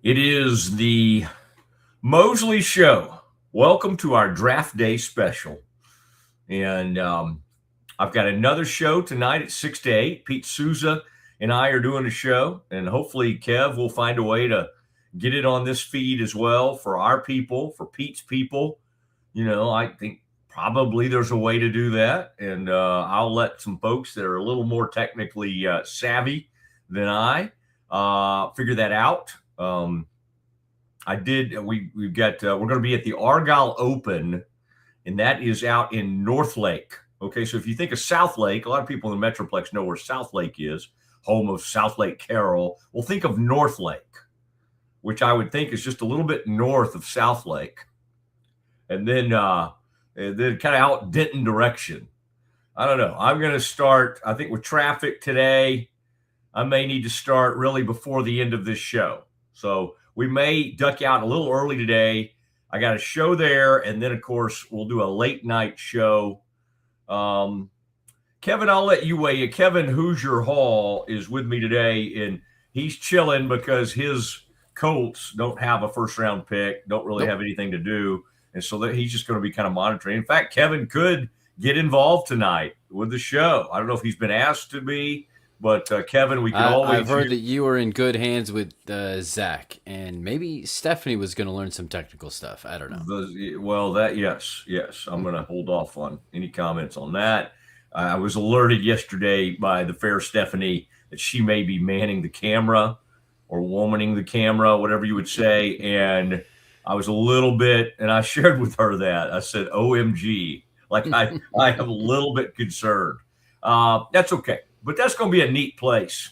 It is the Mosley Show. Welcome to our draft day special. And I've got another show tonight at 6 to 8. Pete Souza and I are doing a show. And hopefully, Kev will find a way to get it on this feed as well for our people, for Pete's people. You know, I think probably there's a way to do that. And I'll let some folks that are a little more technically savvy than I figure that out. We've got, we're going to be at the Argyle Open, and that is out in North Lake. Okay, so if you think of South Lake, a lot of people in the Metroplex know where South Lake is, home of South Lake Carroll. Well, think of North Lake, which I would think is just a little bit north of South Lake. And then kind of out Denton direction. I don't know. I'm going to start, I think, with traffic today. I may need to start really before the end of this show. So we may duck out a little early today. I got a show there, and then, of course, we'll do a late night show. Kevin, I'll let you weigh in. Kevin Hoosier Hall is with me today, and he's chilling because his Colts don't have a first-round pick, don't really have anything to do, and so he's just going to be kind of monitoring. In fact, Kevin could get involved tonight with the show. I don't know if he's been asked to be. But, Kevin, we can always... I've heard that you were in good hands with Zach, and maybe Stephanie was going to learn some technical stuff. I don't know. Yes. I'm going to hold off on any comments on that. I was alerted yesterday by the fair Stephanie that she may be manning the camera or womaning the camera, whatever you would say. And I was a little bit, and I shared with her that. I said, OMG. Like, I am a little bit concerned. That's okay. But that's going to be a neat place,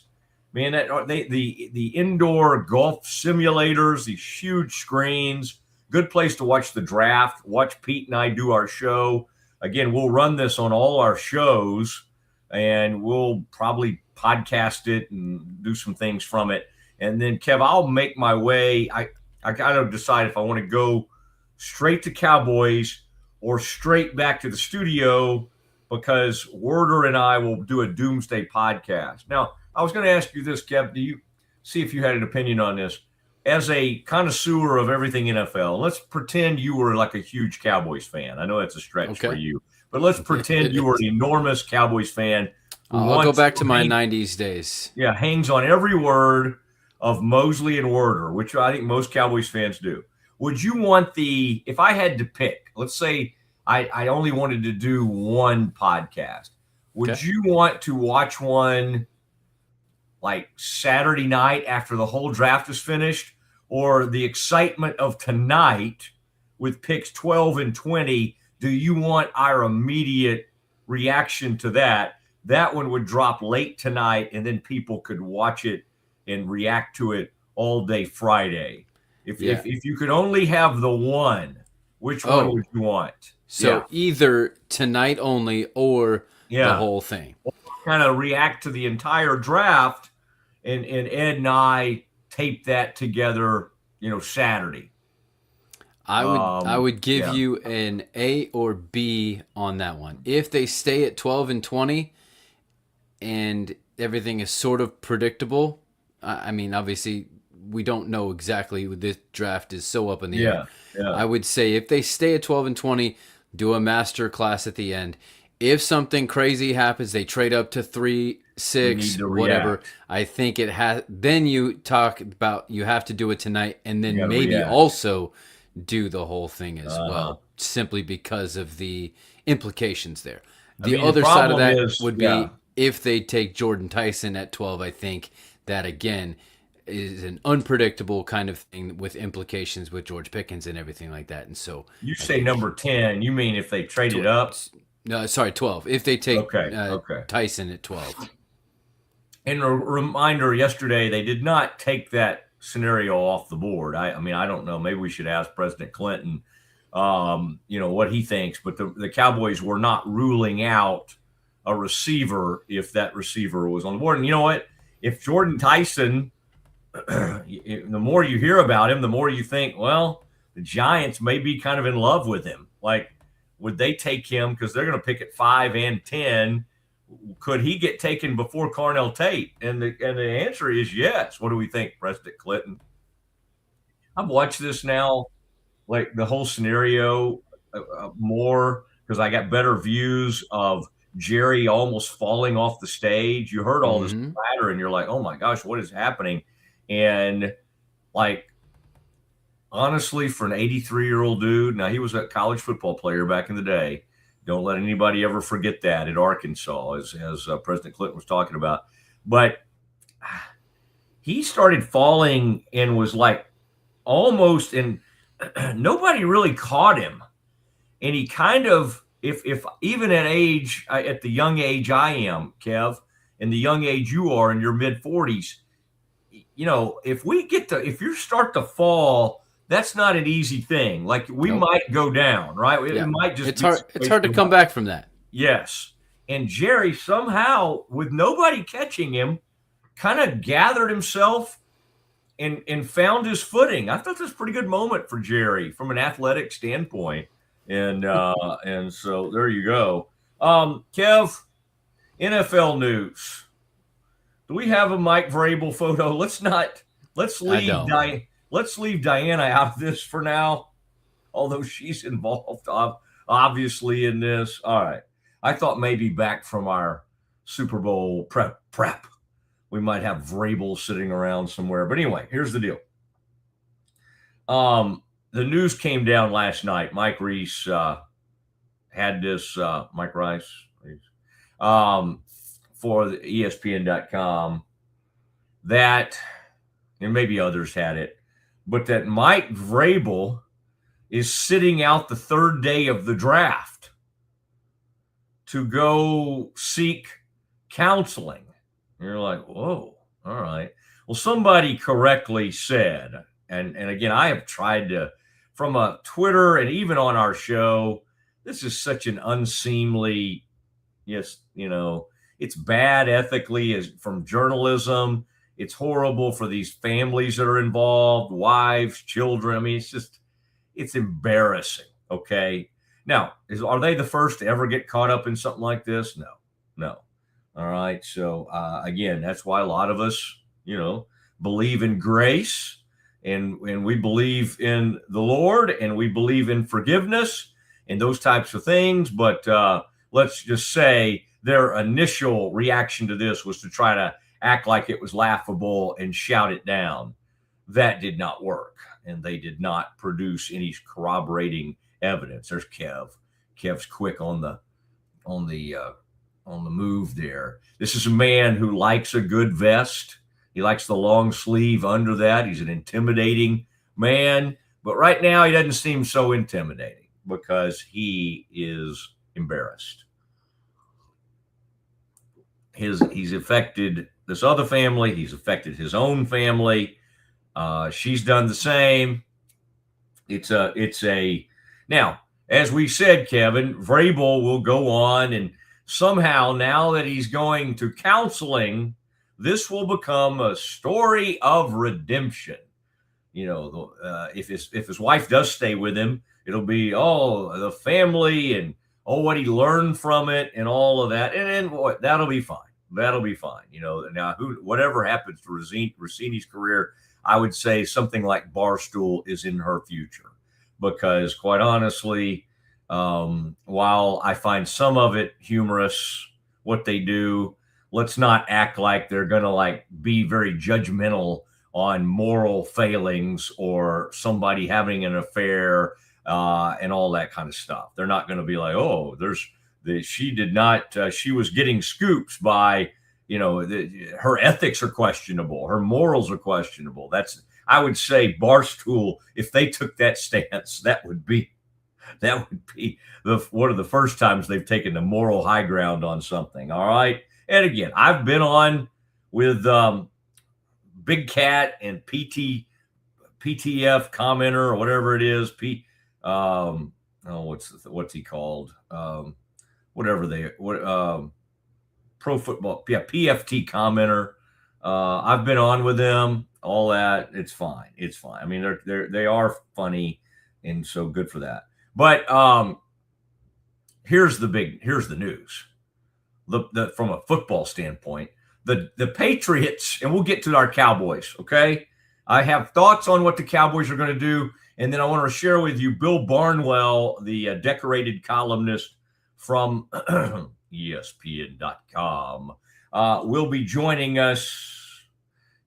man. The indoor golf simulators, these huge screens, good place to watch the draft. Watch Pete and I do our show. Again, we'll run this on all our shows, and we'll probably podcast it and do some things from it. And then, Kev, I'll make my way. I got to decide if I want to go straight to Cowboys or straight back to the studio, because Werder and I will do a Doomsday podcast. Now, I was going to ask you this, Kev. Do you see if you had an opinion on this? As a connoisseur of everything NFL, let's pretend you were like a huge Cowboys fan. I know that's a stretch for you, but let's pretend you were an enormous Cowboys fan. I'll go back to my 90s days. Yeah, hangs on every word of Mosley and Werder, which I think most Cowboys fans do. Would you want if I had to pick, let's say I only wanted to do one podcast. Would you want to watch one like Saturday night after the whole draft is finished, or the excitement of tonight with picks 12 and 20? Do you want our immediate reaction to that? That one would drop late tonight, and then people could watch it and react to it all day Friday. If you could only have the one, which one would you want? So either tonight only or the whole thing. Kind of react to the entire draft, and Ed and I tape that together, Saturday. I would give you an A or B on that one. If they stay at 12 and 20 and everything is sort of predictable, I mean, obviously we don't know exactly. This draft is so up in the air. Yeah. I would say if they stay at 12 and 20, do a master class at the end. If something crazy happens, they trade up to 3, 6, whatever. I think it has. Then you talk about you have to do it tonight, and then maybe also do the whole thing as well, simply because of the implications there. The other side of that would be if they take Jordan Tyson at 12. I think that again is an unpredictable kind of thing with implications with George Pickens and everything like that. And so you say number 10, you mean if they traded up? No, sorry, 12. If they take Tyson at 12. And a reminder, yesterday they did not take that scenario off the board. I mean, I don't know. Maybe we should ask President Clinton, what he thinks. But the Cowboys were not ruling out a receiver if that receiver was on the board. And you know what? If Jordan Tyson, the more you hear about him, the more you think, well, the Giants may be kind of in love with him. Like, would they take him because they're going to pick at 5 and 10? Could he get taken before Carnell Tate? And the answer is yes. What do we think, President Clinton? I've watched this now, like the whole scenario more because I got better views of Jerry almost falling off the stage. You heard all this Mm-hmm. clatter, and you're like, "Oh my gosh, what is happening?" And like honestly, for an 83-year-old dude, now he was a college football player back in the day. Don't let anybody ever forget that at Arkansas, as President Clinton was talking about. But he started falling and was like almost, and nobody really caught him. And he kind of, if even at the young age I am, Kev, and the young age you are in your mid 40s, if you start to fall, that's not an easy thing. Like we Nope. might go down, right? It might just it's hard to come back from that. Yes. And Jerry somehow, with nobody catching him, kind of gathered himself and found his footing. I thought this was a pretty good moment for Jerry from an athletic standpoint. And so there you go. Kev, NFL news. Do we have a Mike Vrabel photo? Let's leave Diana out of this for now, although she's involved obviously in this. All right. I thought maybe back from our Super Bowl prep, we might have Vrabel sitting around somewhere. But anyway, here's the deal. The news came down last night. Mike Reese had this, Mike Rice, for the ESPN.com that, and maybe others had it, but that Mike Vrabel is sitting out the third day of the draft to go seek counseling. And you're like, whoa, all right. Well, somebody correctly said, and again, I have tried to, from a Twitter and even on our show, this is such an unseemly, yes, it's bad ethically from journalism. It's horrible for these families that are involved, wives, children. I mean, it's embarrassing. Okay. Now, are they the first to ever get caught up in something like this? No. All right. So again, that's why a lot of us, believe in grace and we believe in the Lord and we believe in forgiveness and those types of things. But let's just say their initial reaction to this was to try to act like it was laughable and shout it down. That did not work. And they did not produce any corroborating evidence. There's Kev. Kev's quick on the move there. This is a man who likes a good vest. He likes the long sleeve under that. He's an intimidating man, but right now he doesn't seem so intimidating because he is embarrassed. He's affected this other family. He's affected his own family. She's done the same. Now, as we said, Kevin, Vrabel will go on and somehow now that he's going to counseling, this will become a story of redemption. If his wife does stay with him, it'll be, the family and, what he learned from it and all of that. And then that'll be fine. That'll be fine. Now whatever happens to Rossini's career, I would say something like Barstool is in her future because quite honestly, while I find some of it humorous, what they do, let's not act like they're going to be very judgmental on moral failings or somebody having an affair and all that kind of stuff. They're not going to be like, she was getting scoops by, her ethics are questionable. Her morals are questionable. I would say Barstool, if they took that stance, that would be one of the first times they've taken the moral high ground on something. All right. And again, I've been on with Big Cat and PTF commenter or whatever it is. What's he called? Pro football. Yeah. PFT commenter. I've been on with them, all that. It's fine. I mean, they are funny. And so good for that. But here's the news. From a football standpoint, the Patriots, and we'll get to our Cowboys, okay? I have thoughts on what the Cowboys are going to do, and then I want to share with you Bill Barnwell, the decorated columnist from ESPN.com, will be joining us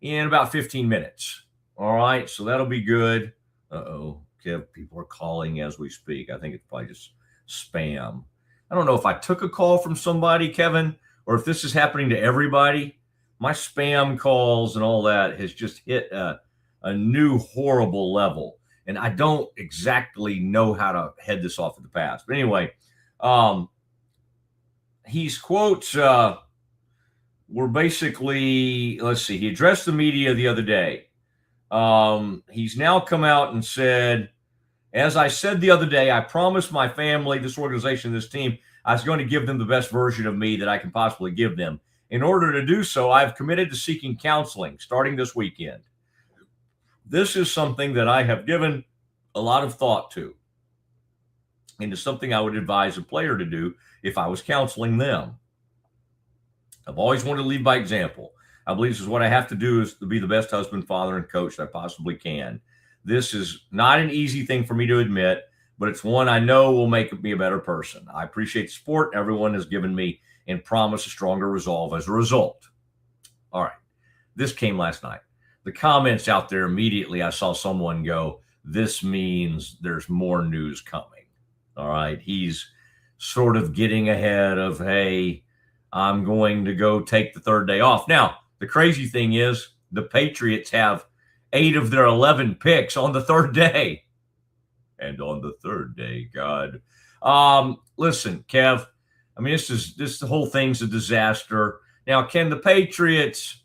in about 15 minutes. All right, so that'll be good. Uh-oh, Kev, people are calling as we speak. I think it's probably just spam. I don't know if I took a call from somebody, Kevin, or if this is happening to everybody. My spam calls and all that has just hit a new horrible level. And I don't exactly know how to head this off at the pass. But anyway, his quotes were basically, let's see, he addressed the media the other day. He's now come out and said, as I said the other day, I promised my family, this organization, this team, I was going to give them the best version of me that I can possibly give them. In order to do so, I've committed to seeking counseling starting this weekend. This is something that I have given a lot of thought to, and it's something I would advise a player to do if I was counseling them. I've always wanted to lead by example. I believe this is what I have to do, is to be the best husband, father, and coach that I possibly can. This is not an easy thing for me to admit, but it's one I know will make me a better person. I appreciate the support everyone has given me and promise a stronger resolve as a result. All right. This came last night. The comments out there, immediately I saw someone go, this means there's more news coming. All right. He's sort of getting ahead of, hey, I'm going to go take the third day off. Now, the crazy thing is the Patriots have 8 of their 11 picks on the third day. And on the third day, God. Listen, Kev, I mean, this the whole thing's a disaster. Now, can the Patriots,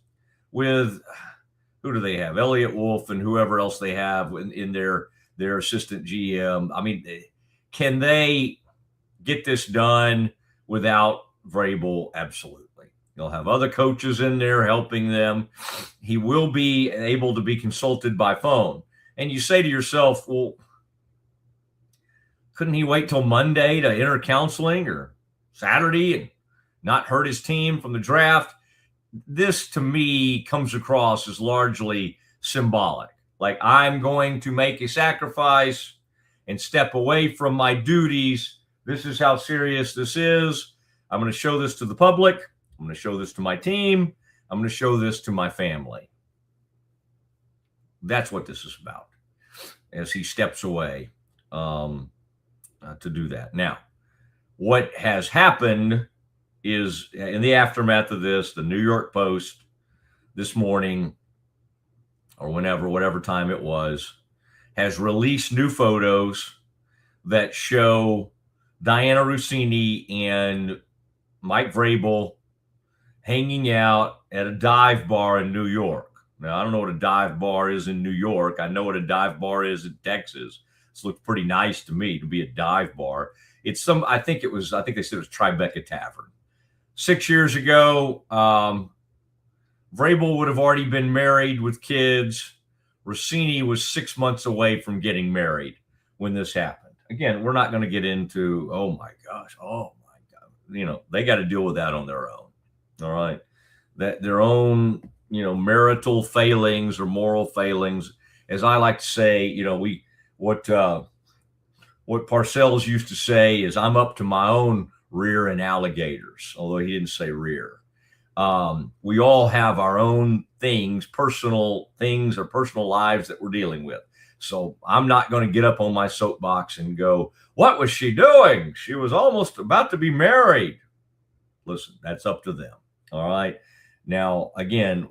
with who do they have? Elliott Wolf and whoever else they have in their assistant GM. I mean, can they get this done without Vrabel? Absolutely. They'll have other coaches in there helping them. He will be able to be consulted by phone. And you say to yourself, well, couldn't he wait till Monday to enter counseling, or Saturday, and not hurt his team from the draft? This, to me, comes across as largely symbolic. Like, I'm going to make a sacrifice and step away from my duties. This is how serious this is. I'm going to show this to the public. I'm going to show this to my team. I'm going to show this to my family. That's what this is about, as he steps away to do that. Now, what has happened is, in the aftermath of this, the New York Post this morning, or whatever time it was, has released new photos that show Diana Rossini and Mike Vrabel hanging out at a dive bar in New York. Now, I don't know what a dive bar is in New York. I know what a dive bar is in Texas. This looked pretty nice to me, to be a dive bar. It's I think they said it was Tribeca Tavern. 6 years ago, Vrabel would have already been married with kids. Rossini was 6 months away from getting married when this happened. Again, we're not going to get into, oh my gosh, they got to deal with that on their own. All right. That their own, marital failings or moral failings. As I like to say, what Parcells used to say is, I'm up to my own rear and alligators, although he didn't say rear. We all have our own personal things or personal lives that we're dealing with. So I'm not going to get up on my soapbox and go, what was she doing? She was almost about to be married. Listen, that's up to them. All right. Now, again,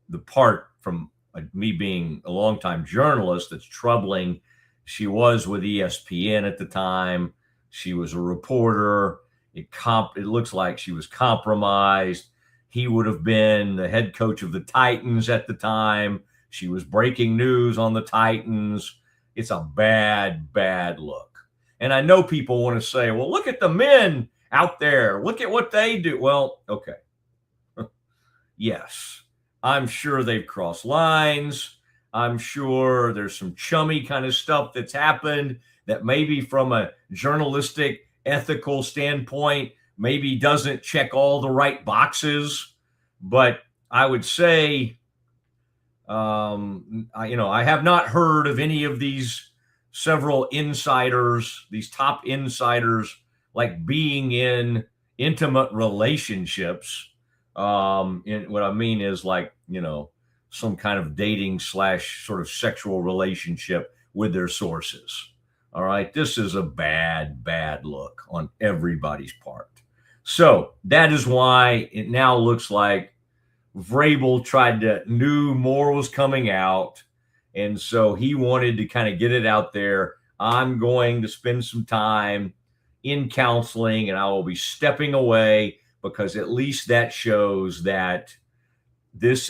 the part from me being a longtime journalist that's troubling, she was with ESPN at the time. She was a reporter. It looks like she was compromised. He would have been the head coach of the Titans at the time. She was breaking news on the Titans. It's a bad, bad look. And I know people want to say, well, look at the men out there. Look at what they do. Well, okay. Yes, I'm sure they've crossed lines. I'm sure there's some chummy kind of stuff that's happened that maybe from a journalistic, ethical standpoint, maybe doesn't check all the right boxes. But I would say I have not heard of any of these several insiders, these top insiders, like being in intimate relationships. What I mean is like, some kind of dating / sort of sexual relationship with their sources. All right. This is a bad, bad look on everybody's part. So that is why it now looks like Vrabel knew more was coming out. And so he wanted to kind of get it out there. I'm going to spend some time in counseling and I will be stepping away because at least that shows that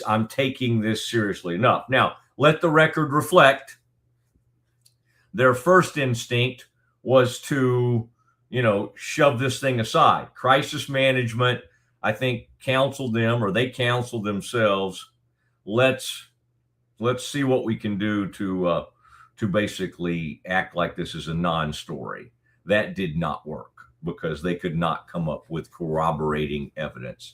I'm taking this seriously enough. Now, let the record reflect their first instinct was to, shove this thing aside. Crisis management, I think, counseled them, or they counseled themselves. Let's see what we can do to basically act like this is a non-story. That did not work because they could not come up with corroborating evidence.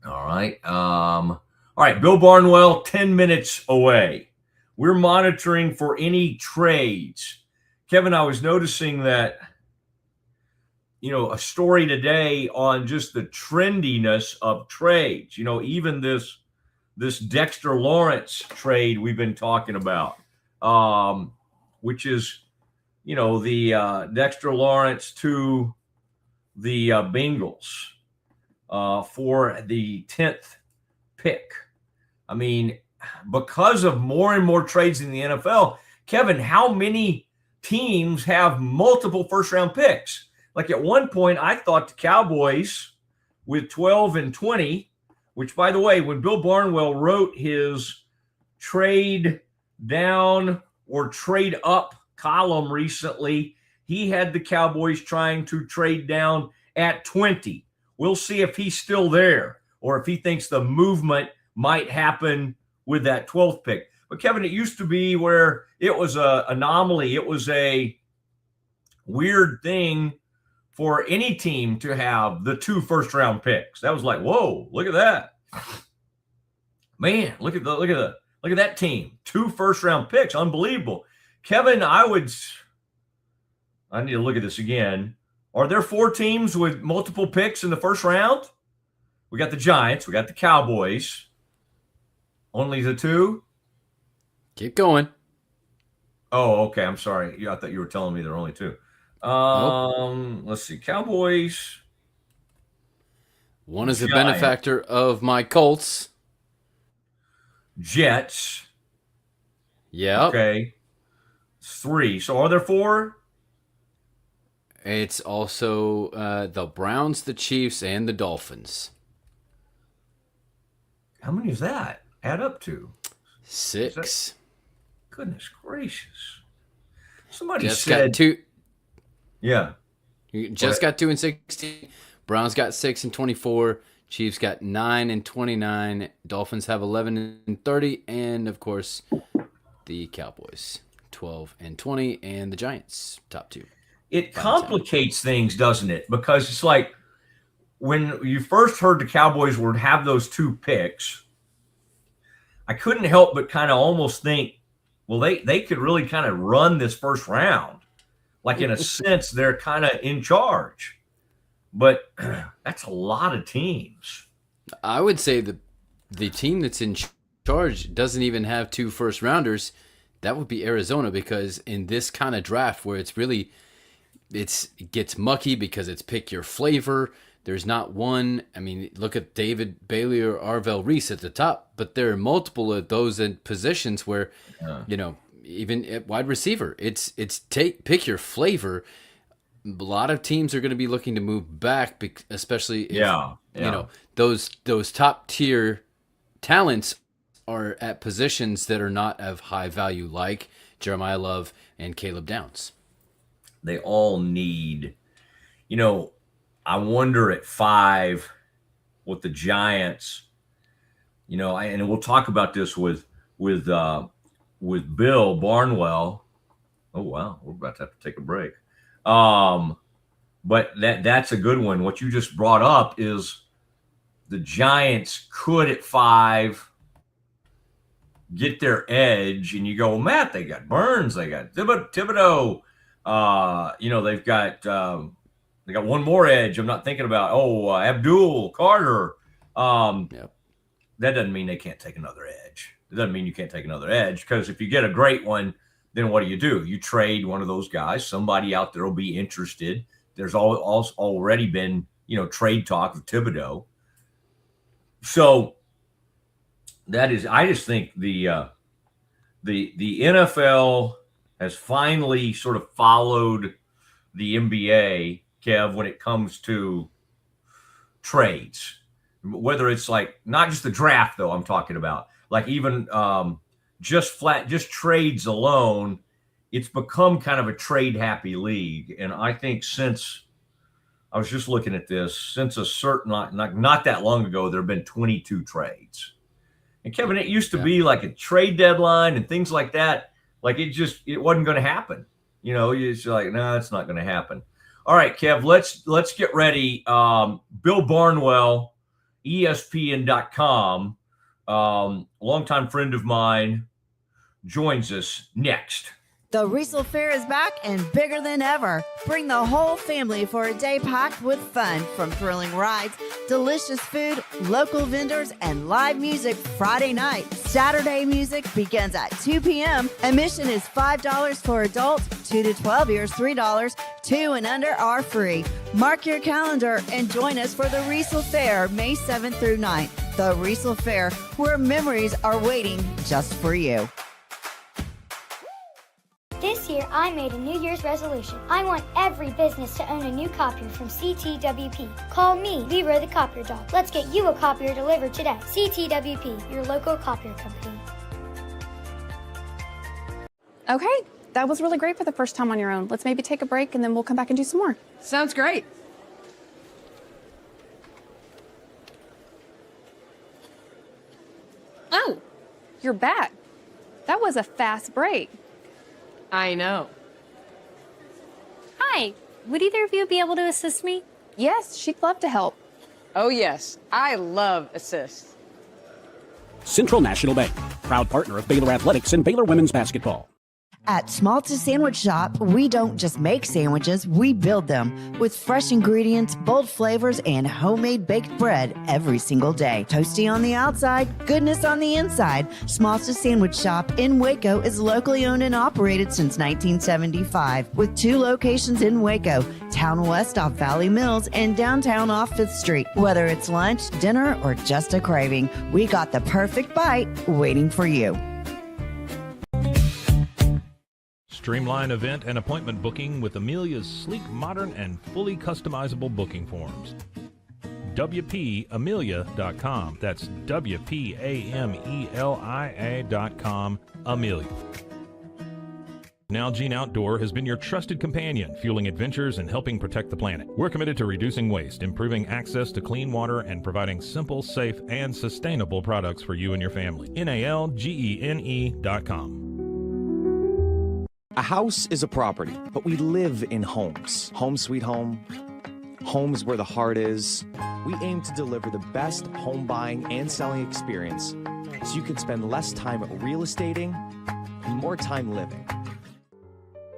All right. All right. Bill Barnwell, 10 minutes away. We're monitoring for any trades. Kevin, I was noticing that, a story today on just the trendiness of trades, even this Dexter Lawrence trade we've been talking about, which is, the Dexter Lawrence to the Bengals for the 10th pick. I mean, because of more and more trades in the NFL, Kevin, how many teams have multiple first-round picks? Like at one point, I thought the Cowboys with 12 and 20, which, by the way, when Bill Barnwell wrote his trade down or trade up column recently, he had the Cowboys trying to trade down at 20. We'll see if he's still there or if he thinks the movement might happen with that 12th pick. But, Kevin, it used to be where it was an anomaly. It was a weird thing for any team to have the 2 first-round picks. That was like, whoa, look at that. Man, look at that team. 2 first-round picks. Unbelievable. Kevin, I need to look at this again. Are there 4 teams with multiple picks in the first round? We got the Giants. We got the Cowboys. Only the 2? Keep going. Oh, okay. I'm sorry. I thought you were telling me there are only 2. Let's see. Cowboys. One is a benefactor of my Colts. Jets. Yeah. Okay. 3. So are there 4? It's also the Browns, the Chiefs, and the Dolphins. How many is that? Add up to 6. Goodness gracious! Somebody just said got 2. Yeah, you just got 2 and 16. Browns got 6 and 24. Chiefs got 9 and 29. Dolphins have 11 and 30, and of course, the Cowboys 12 and 20, and the Giants top 2. It complicates things, doesn't it? Because it's like when you first heard the Cowboys would have those 2 picks, I couldn't help but kind of almost think, well, they could really kind of run this first round. Like, in a sense, they're kind of in charge. But that's a lot of teams. I would say the team that's in charge doesn't even have 2 first-rounders. That would be Arizona, because in this kind of draft where it gets mucky because it's pick your flavor, there's not one. I mean, look at David Bailey or Arvell Reese at the top, but there are multiple of those in positions where, even at wide receiver, it's pick your flavor. A lot of teams are going to be looking to move back, especially if, those top tier talents are at positions that are not of high value, like Jeremiah Love and Caleb Downs. They all need, I wonder at 5 with the Giants, and we'll talk about this with Bill Barnwell. Oh wow, we're about to have to take a break. But that's a good one. What you just brought up is the Giants could at 5 get their edge, and you go, well, Matt, they got Burns, they got Thibodeau, they've got one more edge. I'm not thinking about Abdul Carter. Yep. That doesn't mean they can't take another edge. It doesn't mean you can't take another edge, because if you get a great one, then what do? You trade one of those guys. Somebody out there will be interested. There's already been, trade talk of Thibodeau. So I just think the NFL has finally sort of followed the NBA, Kev, when it comes to trades. Whether it's like not just the draft, though, I'm talking about, like even just trades alone, it's become kind of a trade happy league. And I think since I was just looking at this, since a certain not that long ago, there have been 22 trades. And Kevin, it used to be like a trade deadline and things like that. Like it wasn't going to happen. It's like, no, it's not going to happen. All right, Kev, let's get ready. Bill Barnwell, ESPN.com, longtime friend of mine, joins us next. The Riesel Fair is back and bigger than ever. Bring the whole family for a day packed with fun, from thrilling rides, delicious food, local vendors, and live music Friday night. Saturday music begins at 2 p.m. Admission is $5 for adults, 2 to 12 years, $3. 2 and under are free. Mark your calendar and join us for the Riesel Fair, May 7th through 9th. The Riesel Fair, where memories are waiting just for you. This year, I made a New Year's resolution. I want every business to own a new copier from CTWP. Call me, Leroy the Copier Dog. Let's get you a copier delivered today. CTWP, your local copier company. Okay, that was really great for the first time on your own. Let's maybe take a break and then we'll come back and do some more. Sounds great. Oh, you're back. That was a fast break. I know. Hi, would either of you be able to assist me? Yes, she'd love to help. Oh, yes. I love assists. Central National Bank, proud partner of Baylor Athletics and Baylor Women's Basketball. At Schmaltz Sandwich Shop, we don't just make sandwiches, we build them with fresh ingredients, bold flavors, and homemade baked bread every single day. Toasty on the outside, goodness on the inside. Schmaltz Sandwich Shop in Waco is locally owned and operated since 1975, with 2 locations in Waco, Town West off Valley Mills and downtown off 5th Street. Whether it's lunch, dinner, or just a craving, we got the perfect bite waiting for you. Streamline event and appointment booking with Amelia's sleek, modern, and fully customizable booking forms. WPAmelia.com. That's WPAMELIA.com. Amelia. Nalgene Outdoor has been your trusted companion, fueling adventures and helping protect the planet. We're committed to reducing waste, improving access to clean water, and providing simple, safe, and sustainable products for you and your family. NALGENE.com. A house is a property, but we live in homes. Home sweet home. Homes where the heart is. We aim to deliver the best home buying and selling experience so you can spend less time real estating and more time living.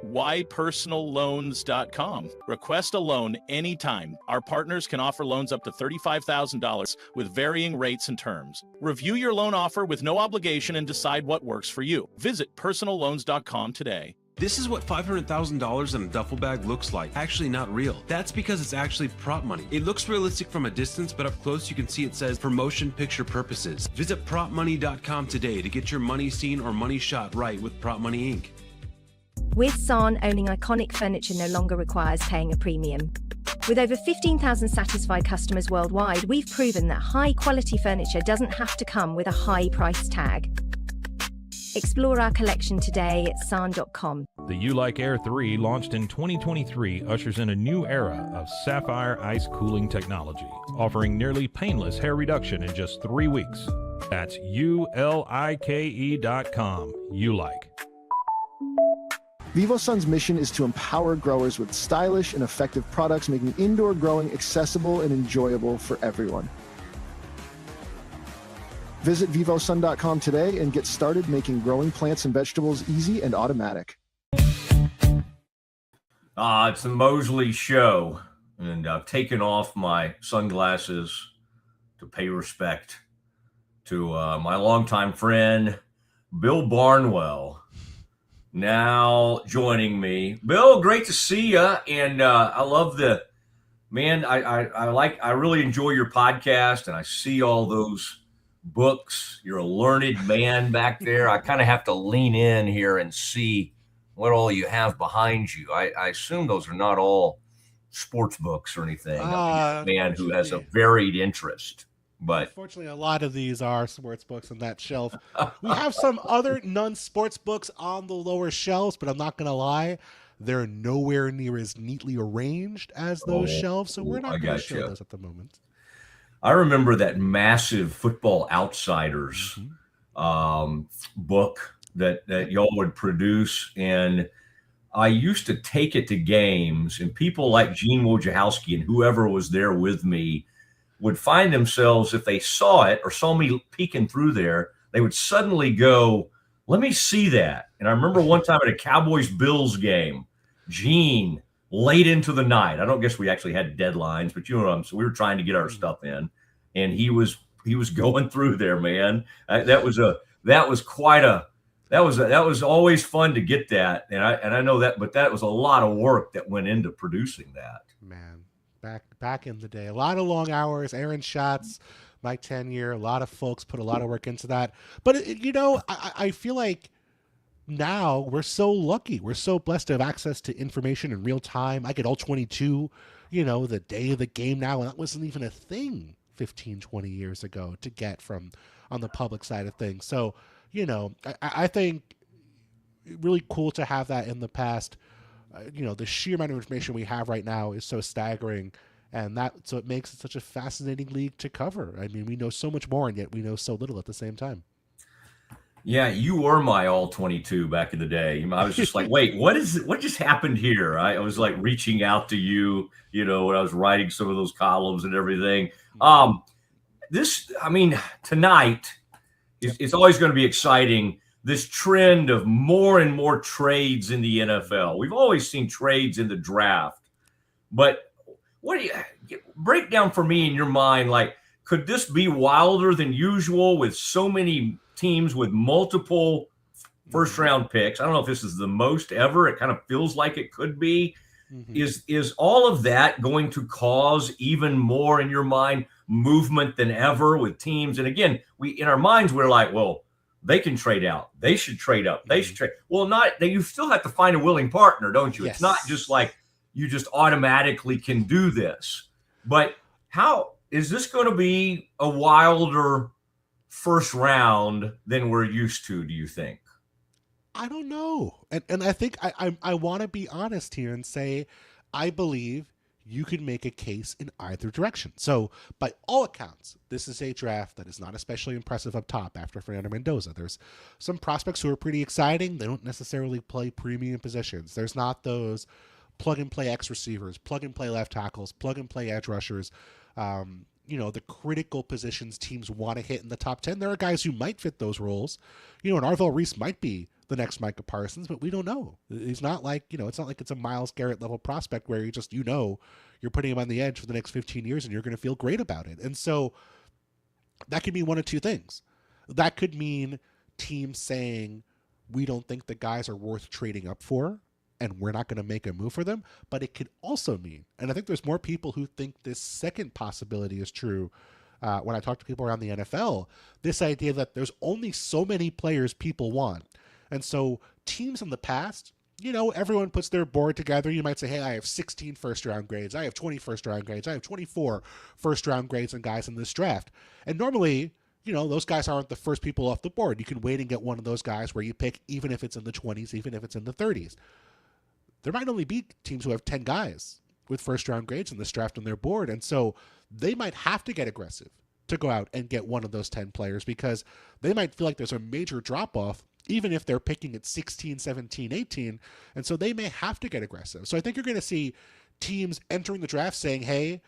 WhyPersonalLoans.com. Request a loan anytime. Our partners can offer loans up to $35,000 with varying rates and terms. Review your loan offer with no obligation and decide what works for you. Visit PersonalLoans.com today. This is what $500,000 in a duffel bag looks like. Actually not real. That's because it's actually prop money. It looks realistic from a distance, but up close you can see it says for motion picture purposes. Visit PropMoney.com today to get your money seen or money shot right with Prop Money Inc. With San, owning iconic furniture no longer requires paying a premium. With over 15,000 satisfied customers worldwide, we've proven that high-quality furniture doesn't have to come with a high price tag. Explore our collection today at san.com. The U-Like Air 3, launched in 2023, ushers in a new era of sapphire ice cooling technology, offering nearly painless hair reduction in just 3 weeks. That's ULIKE.com. U-Like. VivoSun's mission is to empower growers with stylish and effective products, making indoor growing accessible and enjoyable for everyone. Visit vivosun.com today and get started making growing plants and vegetables easy and automatic. It's the Mosley Show, and I've taken off my sunglasses to pay respect to my longtime friend, Bill Barnwell, now joining me. Bill, great to see you, and I love the man. I really enjoy your podcast, and I see all those books. You're a learned man back there. I kind of have to lean in here and see what all you have behind you. I assume those are not all sports books or anything. A man who has a varied interest. But unfortunately, a lot of these are sports books on that shelf. We have some other non-sports books on the lower shelves, but I'm not going to lie, they're nowhere near as neatly arranged as those shelves, so we're not going to show those at the moment. I remember that massive Football Outsiders book that y'all would produce, and I used to take it to games, and people like Gene Wojciechowski and whoever was there with me would find themselves, if they saw it or saw me peeking through there, they would suddenly go, let me see that. And I remember one time at a Cowboys-Bills game, Gene, late into the night, I don't guess we actually had deadlines, but you know what I'm saying, we were trying to get our stuff in, and he was going through there, man. That was always fun to get that, and I know that, but that was a lot of work that went into producing that. Man, back in the day, a lot of long hours, Aaron Schatz, Mike Tenure, a lot of folks put a lot of work into that. But I feel like now we're so lucky, we're so blessed to have access to information in real time. I get all 22, the day of the game now, and that wasn't even a thing 15, 20 years ago to get from on the public side of things. So, I think really cool to have that in the past. The sheer amount of information we have right now is so staggering, and so it makes it such a fascinating league to cover. I mean, we know so much more, and yet we know so little at the same time. Yeah, you were my all 22 back in the day. I was just like, wait, what just happened here? I was like reaching out to you, when I was writing some of those columns and everything. Tonight, it's always going to be exciting, this trend of more and more trades in the NFL. We've always seen trades in the draft, but what do you break down for me in your mind? Like, could this be wilder than usual with so many teams with multiple first round picks? I don't know if this is the most ever. It kind of feels like it could be. Mm-hmm. Is all of that going to cause even more, in your mind, movement than ever with teams? And again, in our minds, we're like, well, they can trade out. They should trade up. They should trade. Well, you still have to find a willing partner, don't you? Yes. It's not just like you just automatically can do this. But how is this going to be a wilder first round than we're used to, do you think? I don't know. And I think I want to be honest here and say I believe you could make a case in either direction. So by all accounts, this is a draft that is not especially impressive up top after Fernando Mendoza. There's some prospects who are pretty exciting. They don't necessarily play premium positions. There's not those plug-and-play X receivers, plug-and-play left tackles, plug-and-play edge rushers. The critical positions teams want to hit in the top 10. There are guys who might fit those roles. And Arvell Reese might be the next Micah Parsons, but we don't know. He's not like, it's not like it's a Myles Garrett level prospect where you're putting him on the edge for the next 15 years and you're going to feel great about it. And so that could mean one of two things. That could mean teams saying, we don't think the guys are worth trading up for, and we're not going to make a move for them. But it could also mean, and I think there's more people who think this second possibility is true when I talk to people around the NFL, this idea that there's only so many players people want. And so teams in the past, everyone puts their board together. You might say, hey, I have 16 first-round grades. I have 20 first-round grades. I have 24 first-round grades and guys in this draft. And normally, those guys aren't the first people off the board. You can wait and get one of those guys where you pick, even if it's in the 20s, even if it's in the 30s. There might only be teams who have 10 guys with first-round grades in this draft on their board. And so they might have to get aggressive to go out and get one of those 10 players because they might feel like there's a major drop-off even if they're picking at 16, 17, 18. And so they may have to get aggressive. So I think you're going to see teams entering the draft saying, hey,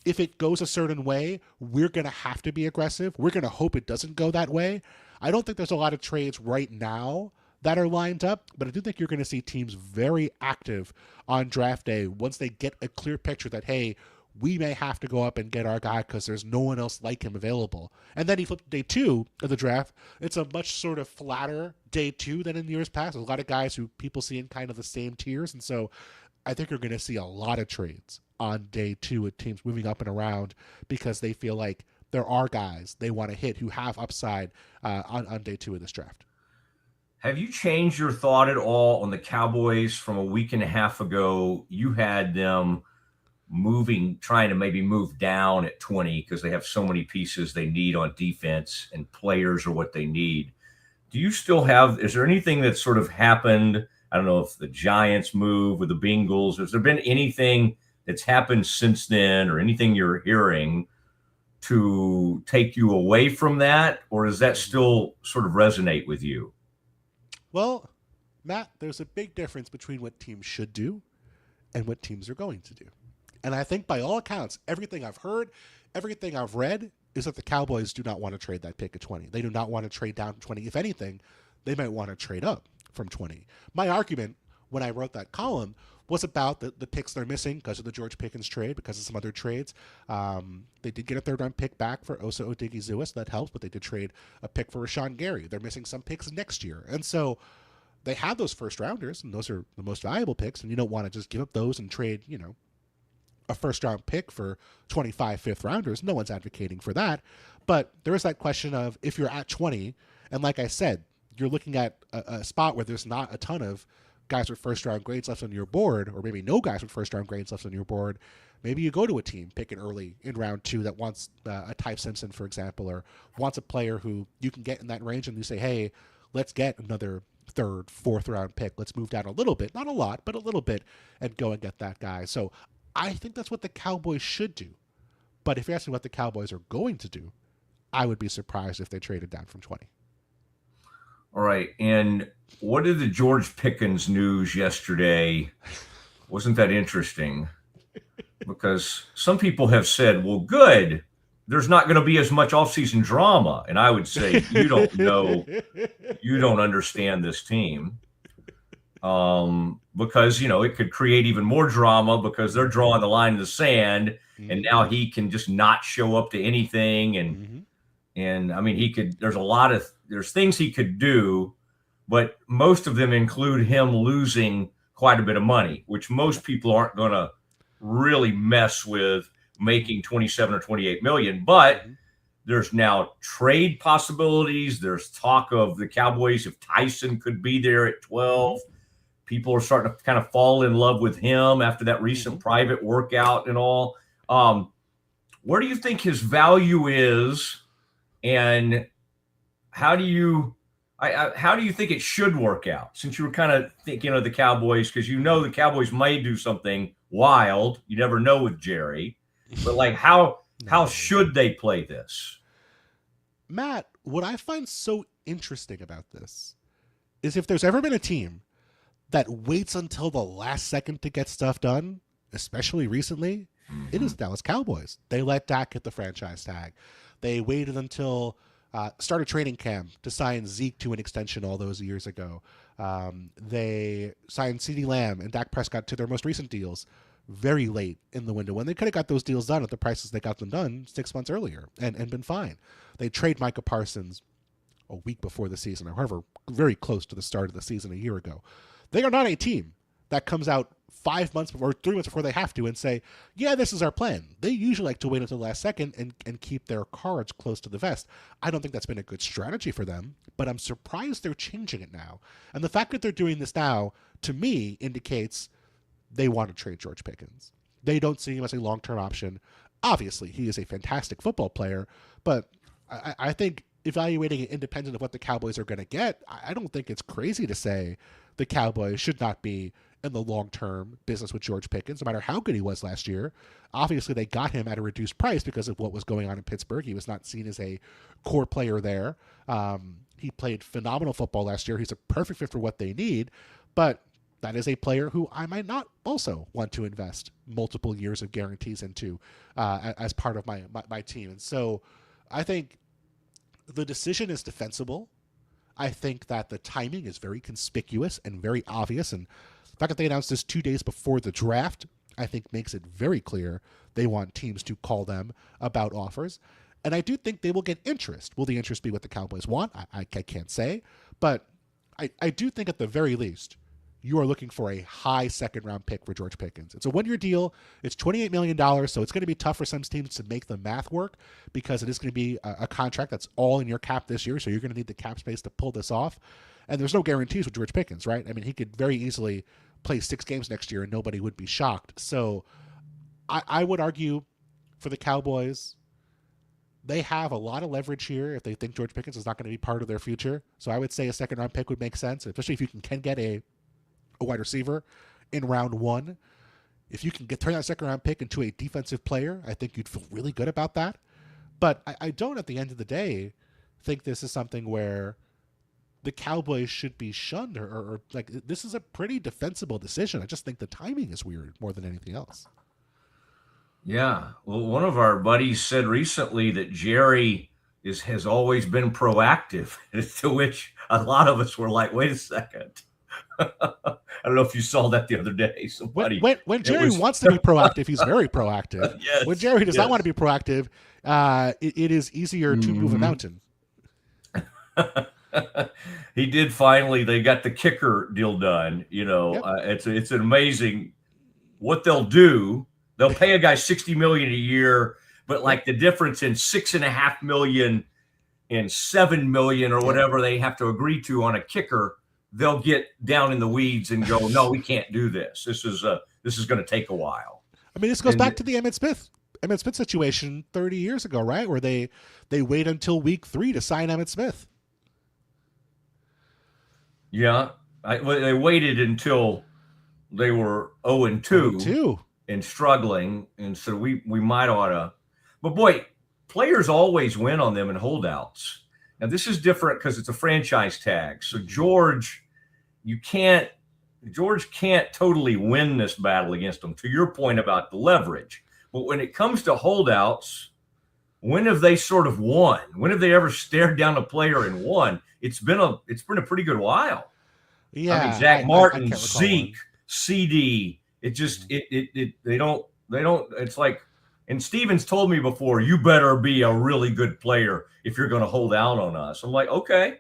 if it goes a certain way, we're going to have to be aggressive. We're going to hope it doesn't go that way. I don't think there's a lot of trades right now that are lined up, but I do think you're going to see teams very active on draft day once they get a clear picture that, hey, we may have to go up and get our guy because there's no one else like him available. And then you flip to day 2 of the draft. It's a much sort of flatter day 2 than in years past. There's a lot of guys who people see in kind of the same tiers. And so I think you're going to see a lot of trades on day 2 with teams moving up and around because they feel like there are guys they want to hit who have upside on day 2 of this draft. Have you changed your thought at all on the Cowboys from a week and a half ago? You had them trying to maybe move down at 20 because they have so many pieces they need on defense and players are what they need. Do you still is there anything that sort of happened? I don't know if the Giants move with the Bengals. Has there been anything that's happened since then or anything you're hearing to take you away from that? Or does that still sort of resonate with you? Well, Matt, there's a big difference between what teams should do and what teams are going to do. And I think by all accounts, everything I've heard, everything I've read is that the Cowboys do not want to trade that pick at 20. They do not want to trade down to 20. If anything, they might want to trade up from 20. My argument when I wrote that column was about the picks they're missing because of the George Pickens trade, because of some other trades. They did get a third-round pick back for Osa Odigizua, so that helps, but they did trade a pick for Rashawn Gary. They're missing some picks next year. And so they have those first-rounders, and those are the most valuable picks, and you don't want to just give up those and trade, a first-round pick for 25 fifth-rounders. No one's advocating for that. But there is that question of if you're at 20, and like I said, you're looking at a spot where there's not a ton of guys with first-round grades left on your board, or maybe no guys with first-round grades left on your board, maybe you go to a team picking early in round 2 that wants a Ty Simpson, for example, or wants a player who you can get in that range, and you say, hey, let's get another third, fourth-round pick. Let's move down a little bit, not a lot, but a little bit, and go and get that guy. So I think that's what the Cowboys should do. But if you're asking what the Cowboys are going to do, I would be surprised if they traded down from 20. All right. And what did the George Pickens news yesterday? Wasn't that interesting? Because some people have said, well, good, there's not going to be as much offseason drama. And I would say, you don't know, you don't understand this team. Because, it could create even more drama because they're drawing the line in the sand, and now he can just not show up to anything. And I mean, there's things he could do, but most of them include him losing quite a bit of money, which most people aren't going to really mess with making 27 or 28 million. But there's now trade possibilities. There's talk of the Cowboys, if Tyson could be there at 12. People are starting to kind of fall in love with him after that recent private workout and all. Where do you think his value is, and how do you think it should work out? Since you were kind of thinking of the Cowboys, because the Cowboys may do something wild. You never know with Jerry, but how should they play this? Matt, what I find so interesting about this is if there's ever been a team that waits until the last second to get stuff done, especially recently, it is Dallas Cowboys. They let Dak hit the franchise tag. They waited until started training camp to sign Zeke to an extension all those years ago. They signed CeeDee Lamb and Dak Prescott to their most recent deals very late in the window when they could have got those deals done at the prices they got them done 6 months earlier and been fine. They trade Micah Parsons a week before the season, or however, very close to the start of the season a year ago. They are not a team that comes out 5 months before, 3 months before they have to and say, yeah, this is our plan. They usually like to wait until the last second and keep their cards close to the vest. I don't think that's been a good strategy for them, but I'm surprised they're changing it now. And the fact that they're doing this now, to me, indicates they want to trade George Pickens. They don't see him as a long-term option. Obviously, he is a fantastic football player, but I think evaluating it independent of what the Cowboys are going to get, I don't think it's crazy to say the Cowboys should not be in the long-term business with George Pickens, no matter how good he was last year. Obviously, they got him at a reduced price because of what was going on in Pittsburgh. He was not seen as a core player there. He played phenomenal football last year. He's a perfect fit for what they need. But that is a player who I might not also want to invest multiple years of guarantees into as part of my team. And so I think the decision is defensible. I think that the timing is very conspicuous and very obvious. And the fact that they announced this 2 days before the draft, I think makes it very clear they want teams to call them about offers. And I do think they will get interest. Will the interest be what the Cowboys want? I can't say. But I do think at the very least, you are looking for a high second-round pick for George Pickens. It's a one-year deal. It's $28 million, so it's going to be tough for some teams to make the math work because it is going to be a contract that's all in your cap this year, so you're going to need the cap space to pull this off. And there's no guarantees with George Pickens, right? I mean, he could very easily play 6 games next year and nobody would be shocked. So I would argue for the Cowboys, they have a lot of leverage here if they think George Pickens is not going to be part of their future. So I would say a second-round pick would make sense, especially if you can get a wide receiver in round 1. If you can turn that second-round pick into a defensive player, I think you'd feel really good about that. But I don't, at the end of the day, think this is something where the Cowboys should be shunned or like this is a pretty defensible decision. I just think the timing is weird more than anything else. Yeah. Well, one of our buddies said recently that Jerry has always been proactive, to which a lot of us were like, wait a second. I don't know if you saw that the other day. Somebody when Jerry wants to be proactive, he's very proactive. Yes, when Jerry does not want to be proactive, it is easier to move a mountain. He did finally. They got the kicker deal done. You know, yep. It's an amazing what they'll do. They'll pay a guy $60 million a year, but like the difference in $6.5 million and $7 million or whatever they have to agree to on a kicker, they'll get down in the weeds and go, no, we can't do this. This is going to take a while. I mean, this goes back to the Emmitt Smith situation 30 years ago, right? Where they wait until week 3 to sign Emmitt Smith. Yeah, they waited until they were 0-2 and struggling, and so we might ought to. But boy, players always win on them in holdouts. Now this is different because it's a franchise tag. So George can't totally win this battle against them. To your point about the leverage, but when it comes to holdouts, when have they sort of won? When have they ever stared down a player and won? It's been a pretty good while. Yeah, I mean, Zach Martin, Zeke, CD. It just they don't. It's like, and Stevens told me before, you better be a really good player if you're going to hold out on us. I'm like, okay,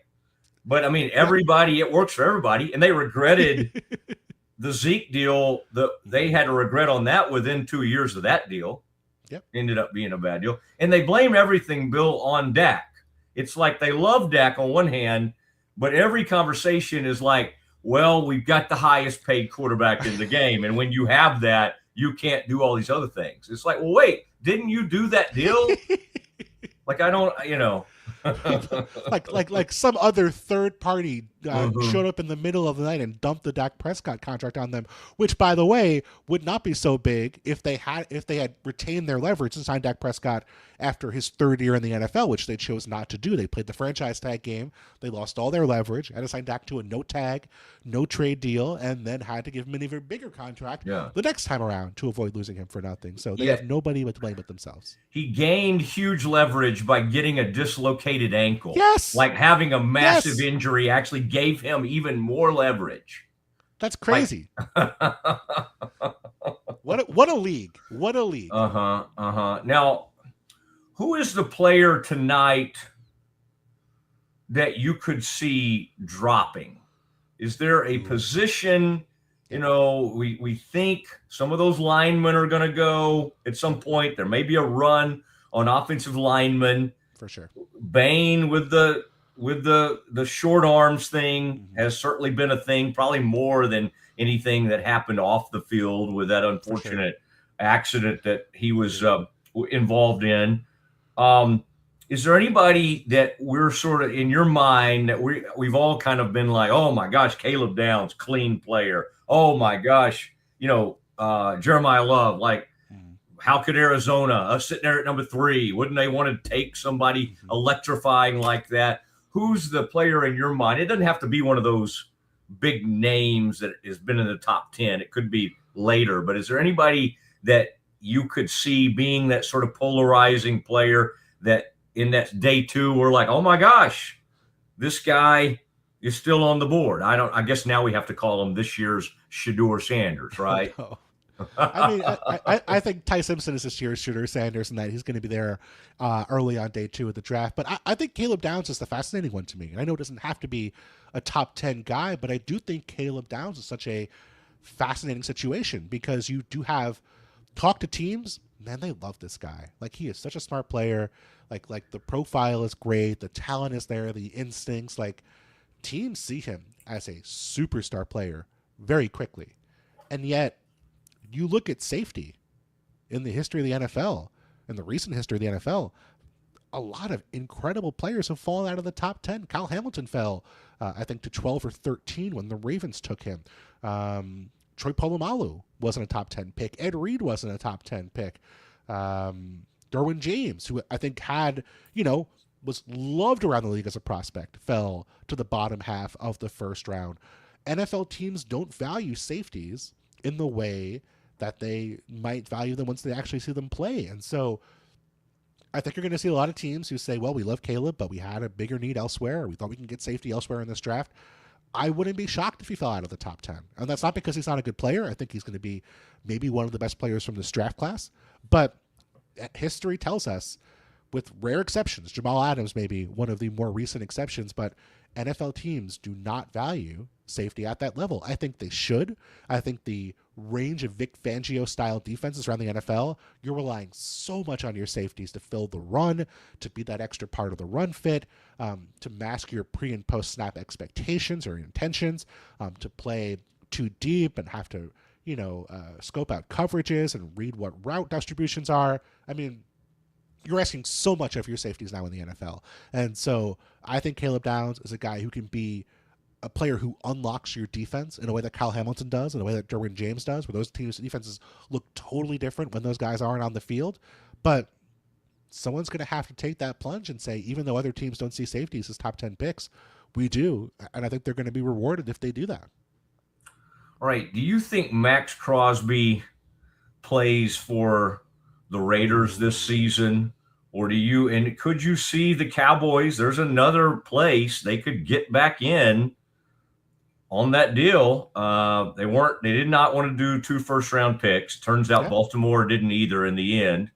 but I mean, it works for everybody, and they regretted the Zeke deal. They had a regret on that within 2 years of that deal. Yep, ended up being a bad deal, and they blame everything, Bill, on Dak. It's like they love Dak on one hand, but every conversation is like, well, we've got the highest paid quarterback in the game. And when you have that, you can't do all these other things. It's like, well, wait, didn't you do that deal? Like, I don't, like some other third party showed up in the middle of the night and dumped the Dak Prescott contract on them, which, by the way, would not be so big if they had retained their leverage and signed Dak Prescott after his 3rd year in the NFL, which they chose not to do. They played the franchise tag game. They lost all their leverage, had to sign Dak to a no tag, no trade deal, and then had to give him an even bigger contract the next time around to avoid losing him for nothing. So they have nobody but to blame but themselves. He gained huge leverage by getting a dislocated ankle. Yes. Like having a massive injury actually gave him even more leverage. That's crazy. What a league. What a league. Now, who is the player tonight that you could see dropping? Is there a position, we think some of those linemen are going to go at some point. There may be a run on offensive linemen. For sure. Bain with the short arms thing has certainly been a thing, probably more than anything that happened off the field with that unfortunate accident that he was involved in. Is there anybody that we're sort of in your mind that we've all kind of been like, oh my gosh, Caleb Downs, clean player. Oh my gosh, Jeremiah Love, like, how could Arizona, us sitting there at number 3, wouldn't they want to take somebody electrifying like that? Who's the player in your mind? It doesn't have to be one of those big names that has been in the top 10. It could be later, but is there anybody that you could see being that sort of polarizing player that in that day two, we're like, oh my gosh, this guy is still on the board? I guess now we have to call him this year's Shedeur Sanders, right? No. I mean, I think Ty Simpson is this year's Shedeur Sanders, and that he's going to be there early on day 2 of the draft. But I think Caleb Downs is the fascinating one to me. And I know it doesn't have to be a top 10 guy, but I do think Caleb Downs is such a fascinating situation because you do have talk to teams, man, they love this guy. Like, he is such a smart player. Like the profile is great, the talent is there, the instincts. Like, teams see him as a superstar player very quickly. And yet, you look at safety in the history of the NFL, in the recent history of the NFL, a lot of incredible players have fallen out of the top 10. Kyle Hamilton fell, I think, to 12 or 13 when the Ravens took him. Troy Polamalu wasn't a top 10 pick. Ed Reed wasn't a top 10 pick. Derwin James, who I think had, was loved around the league as a prospect, fell to the bottom half of the first round. NFL teams don't value safeties in the way that they might value them once they actually see them play. And so I think you're going to see a lot of teams who say, well, we love Caleb, but we had a bigger need elsewhere. We thought we can get safety elsewhere in this draft. I wouldn't be shocked if he fell out of the top 10. And that's not because he's not a good player. I think he's going to be maybe one of the best players from this draft class. But history tells us, with rare exceptions, Jamal Adams may be one of the more recent exceptions, but NFL teams do not value safety at that level. I think they should. I think the range of Vic Fangio-style defenses around the NFL, you're relying so much on your safeties to fill the run, to be that extra part of the run fit, to mask your pre- and post-snap expectations or intentions, to play too deep and have to, scope out coverages and read what route distributions are. I mean, you're asking so much of your safeties now in the NFL. And so I think Caleb Downs is a guy who can be a player who unlocks your defense in a way that Kyle Hamilton does, in a way that Derwin James does, where those teams' defenses look totally different when those guys aren't on the field. But someone's going to have to take that plunge and say, even though other teams don't see safeties as top 10 picks, we do. And I think they're going to be rewarded if they do that. All right. Do you think Max Crosby plays for the Raiders this season? Or could you see the Cowboys? There's another place they could get back in on that deal. They did not want to do 2 first-round picks. Turns out Baltimore didn't either in the end.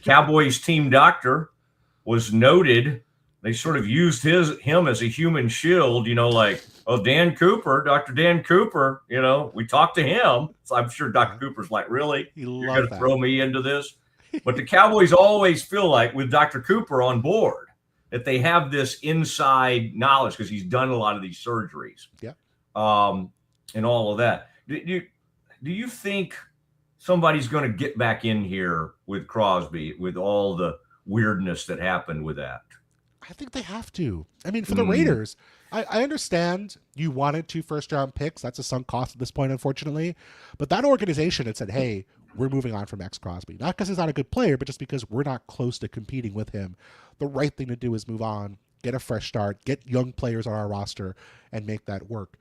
Cowboys team doctor was noted. They sort of used him as a human shield, Dan Cooper, Dr. Dan Cooper, we talked to him. So I'm sure Dr. Cooper's like, really? You're going to throw me into this? But the Cowboys always feel like, with Dr. Cooper on board, that they have this inside knowledge because he's done a lot of these surgeries. Yeah. And all of that. Do you think somebody's going to get back in here with Crosby with all the weirdness that happened with that? I think they have to. I mean, for the Raiders, I understand you wanted 2 first-round picks. That's a sunk cost at this point, unfortunately. But that organization had said, hey, we're moving on from Max Crosby. Not because he's not a good player, but just because we're not close to competing with him. The right thing to do is move on, get a fresh start, get young players on our roster, and make that work.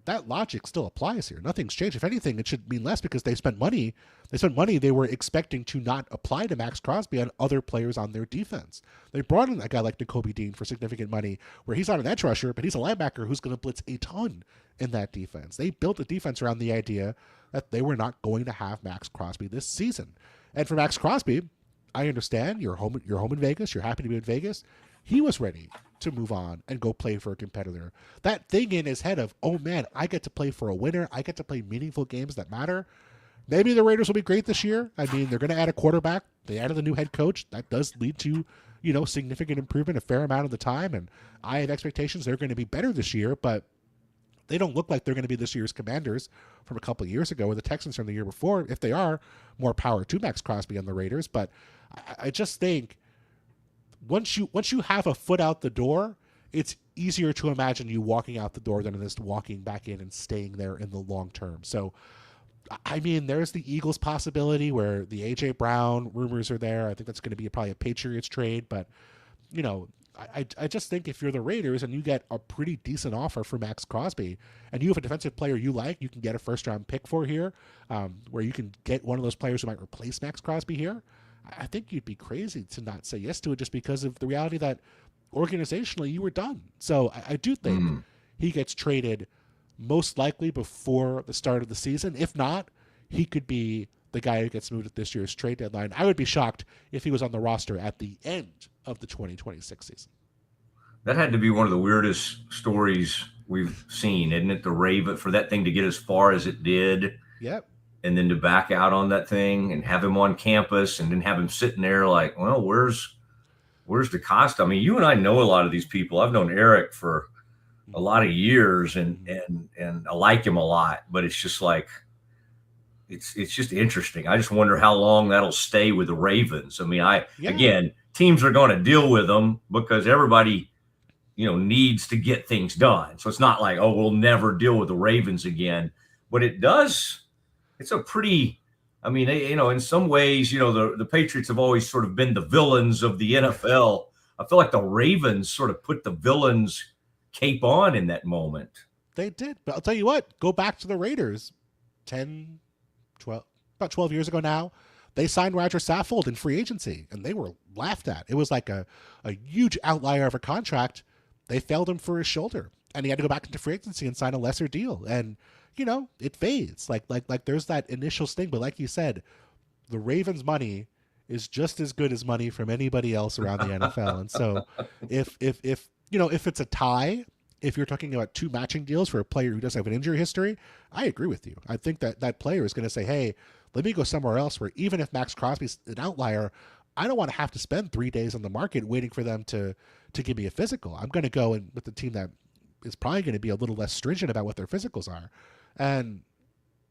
That logic still applies here. Nothing's changed. If anything, it should mean less because they spent money. They were expecting to not apply to Max Crosby on other players on their defense. They brought in a guy like Nakobe Dean for significant money, where he's not an edge rusher, but he's a linebacker who's going to blitz a ton in that defense. They built a defense around the idea that they were not going to have Max Crosby this season. And for Max Crosby, I understand you're home in Vegas. You're happy to be in Vegas. He was ready to move on and go play for a competitor. That thing in his head of, oh man, I get to play for a winner. I get to play meaningful games that matter. Maybe the Raiders will be great this year. I mean, they're going to add a quarterback. They added a new head coach. That does lead to, significant improvement a fair amount of the time. And I have expectations they're going to be better this year, but they don't look like they're going to be this year's Commanders from a couple of years ago or the Texans from the year before. If they are, more power to Max Crosby and the Raiders. But I just think once you have a foot out the door, it's easier to imagine you walking out the door than it is walking back in and staying there in the long term. So, I mean, there's the Eagles possibility where the A.J. Brown rumors are there. I think that's going to be probably a Patriots trade, but, I just think if you're the Raiders and you get a pretty decent offer for Max Crosby, and you have a defensive player you like, you can get a first-round pick for here, where you can get one of those players who might replace Max Crosby here, I think you'd be crazy to not say yes to it just because of the reality that organizationally you were done. So I do think he gets traded most likely before the start of the season. If not, he could be the guy who gets moved at this year's trade deadline. I would be shocked if he was on the roster at the end of the 2026 season. That had to be one of the weirdest stories we've seen, isn't it? The Raven, for that thing to get as far as it did. Yep. And then to back out on that thing and have him on campus and then have him sitting there like, well, where's the cost? I mean, you and I know a lot of these people. I've known Eric for a lot of years and I like him a lot, but it's just like, it's just interesting. I just wonder how long that'll stay with the Ravens. I mean, again, teams are going to deal with them because everybody, needs to get things done. So it's not like, oh, we'll never deal with the Ravens again, but it's a pretty, I mean, in some ways, the Patriots have always sort of been the villains of the NFL. I feel like the Ravens sort of put the villains cape on in that moment. They did. But I'll tell you what, go back to the Raiders about 12 years ago now. They signed Roger Saffold in free agency, and they were laughed at. It was like a huge outlier of a contract. They failed him for his shoulder, and he had to go back into free agency and sign a lesser deal. And, it fades. Like there's that initial sting, but like you said, the Ravens' money is just as good as money from anybody else around the NFL. And so if it's a tie, if you're talking about two matching deals for a player who doesn't have an injury history, I agree with you. I think that player is going to say, hey, let me go somewhere else where even if Max Crosby's an outlier, I don't want to have to spend 3 days on the market waiting for them to give me a physical. I'm going to go in with the team that is probably going to be a little less stringent about what their physicals are. And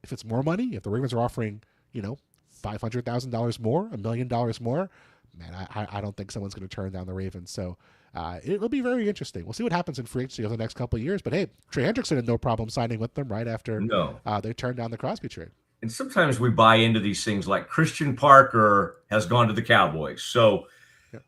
if it's more money, if the Ravens are offering, $500,000 more, $1 million more, man, I don't think someone's going to turn down the Ravens. So it'll be very interesting. We'll see what happens in free agency over the next couple of years. But hey, Trey Hendrickson had no problem signing with them right after they turned down the Crosby trade. And sometimes we buy into these things like Christian Parker has gone to the Cowboys. So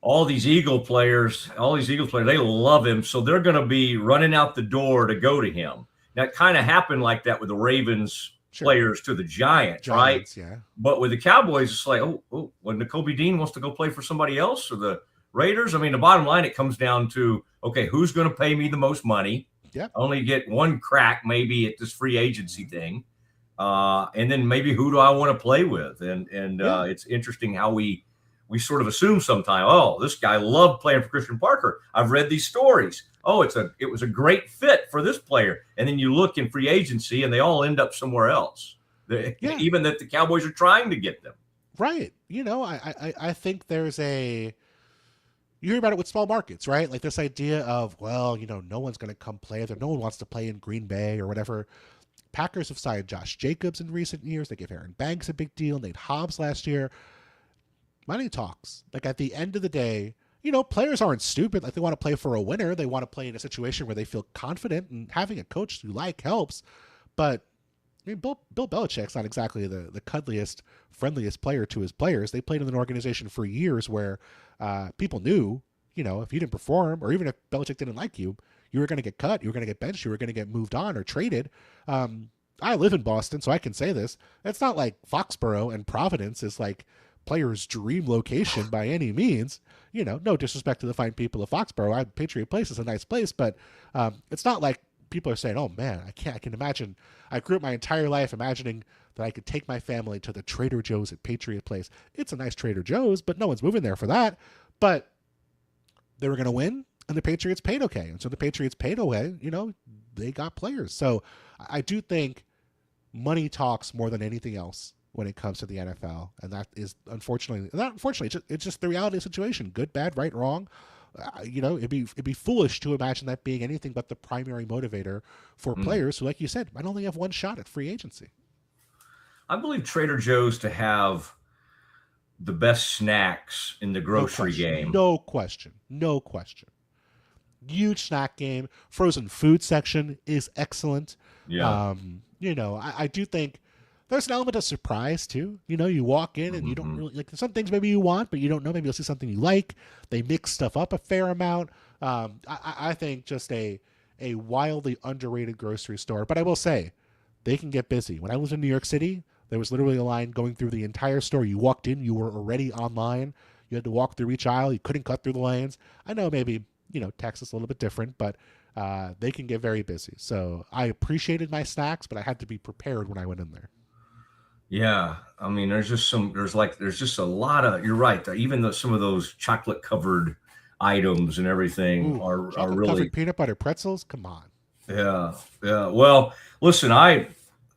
all these Eagle players, they love him. So they're going to be running out the door to go to him. That kind of happened like that with the Ravens players to the Giants, right? Yeah. But with the Cowboys, it's like, when Nakobe Dean wants to go play for somebody else or the Raiders, I mean, the bottom line, it comes down to, okay, who's going to pay me the most money? Yeah. Only get one crack maybe at this free agency thing. And then maybe who do I want to play with? And it's interesting how we sort of assume sometimes, oh, this guy loved playing for Christian Parker. I've read these stories. Oh, it was a great fit for this player. And then you look in free agency and they all end up somewhere else. Even that the Cowboys are trying to get them. Right. I think there's you hear about it with small markets, right? Like this idea of, well, no one's going to come play there. No one wants to play in Green Bay or whatever. Packers have signed Josh Jacobs in recent years. They gave Aaron Banks a big deal. Nate Hobbs last year. Money talks. Like at the end of the day, players aren't stupid. Like they want to play for a winner. They want to play in a situation where they feel confident, and having a coach you like helps. But I mean, Bill Belichick's not exactly the cuddliest, friendliest player to his players. They played in an organization for years where people knew, if you didn't perform, or even if Belichick didn't like you, you were going to get cut, you were going to get benched, you were going to get moved on or traded. I live in Boston, so I can say this. It's not like Foxborough and Providence is like players' dream location by any means. No disrespect to the fine people of Foxborough. Patriot Place is a nice place, but it's not like people are saying, oh man, I can imagine. I grew up my entire life imagining that I could take my family to the Trader Joe's at Patriot Place. It's a nice Trader Joe's, but no one's moving there for that. But they were going to win, and the Patriots paid okay. And so the Patriots paid away, they got players. So I do think money talks more than anything else when it comes to the NFL. And that is unfortunately, it's just the reality of the situation. Good, bad, right, wrong. It'd be foolish to imagine that being anything but the primary motivator for players who, like you said, might only have one shot at free agency. I believe Trader Joe's to have the best snacks in the grocery game. No question. Huge snack game. Frozen food section is excellent. Yeah. I do think there's an element of surprise too. You walk in and you don't really like some things maybe you want, but you don't know. Maybe you'll see something you like. They mix stuff up a fair amount. I think just a wildly underrated grocery store. But I will say, they can get busy. When I lived in New York City, there was literally a line going through the entire store. You walked in, you were already online. You had to walk through each aisle. You couldn't cut through the lanes. I know maybe, Texas a little bit different, but they can get very busy. So I appreciated my snacks, but I had to be prepared when I went in there. Yeah. I mean, there's just a lot of, you're right. Even though some of those chocolate covered items and everything are really covered peanut butter pretzels. Come on. Yeah. Well, listen, I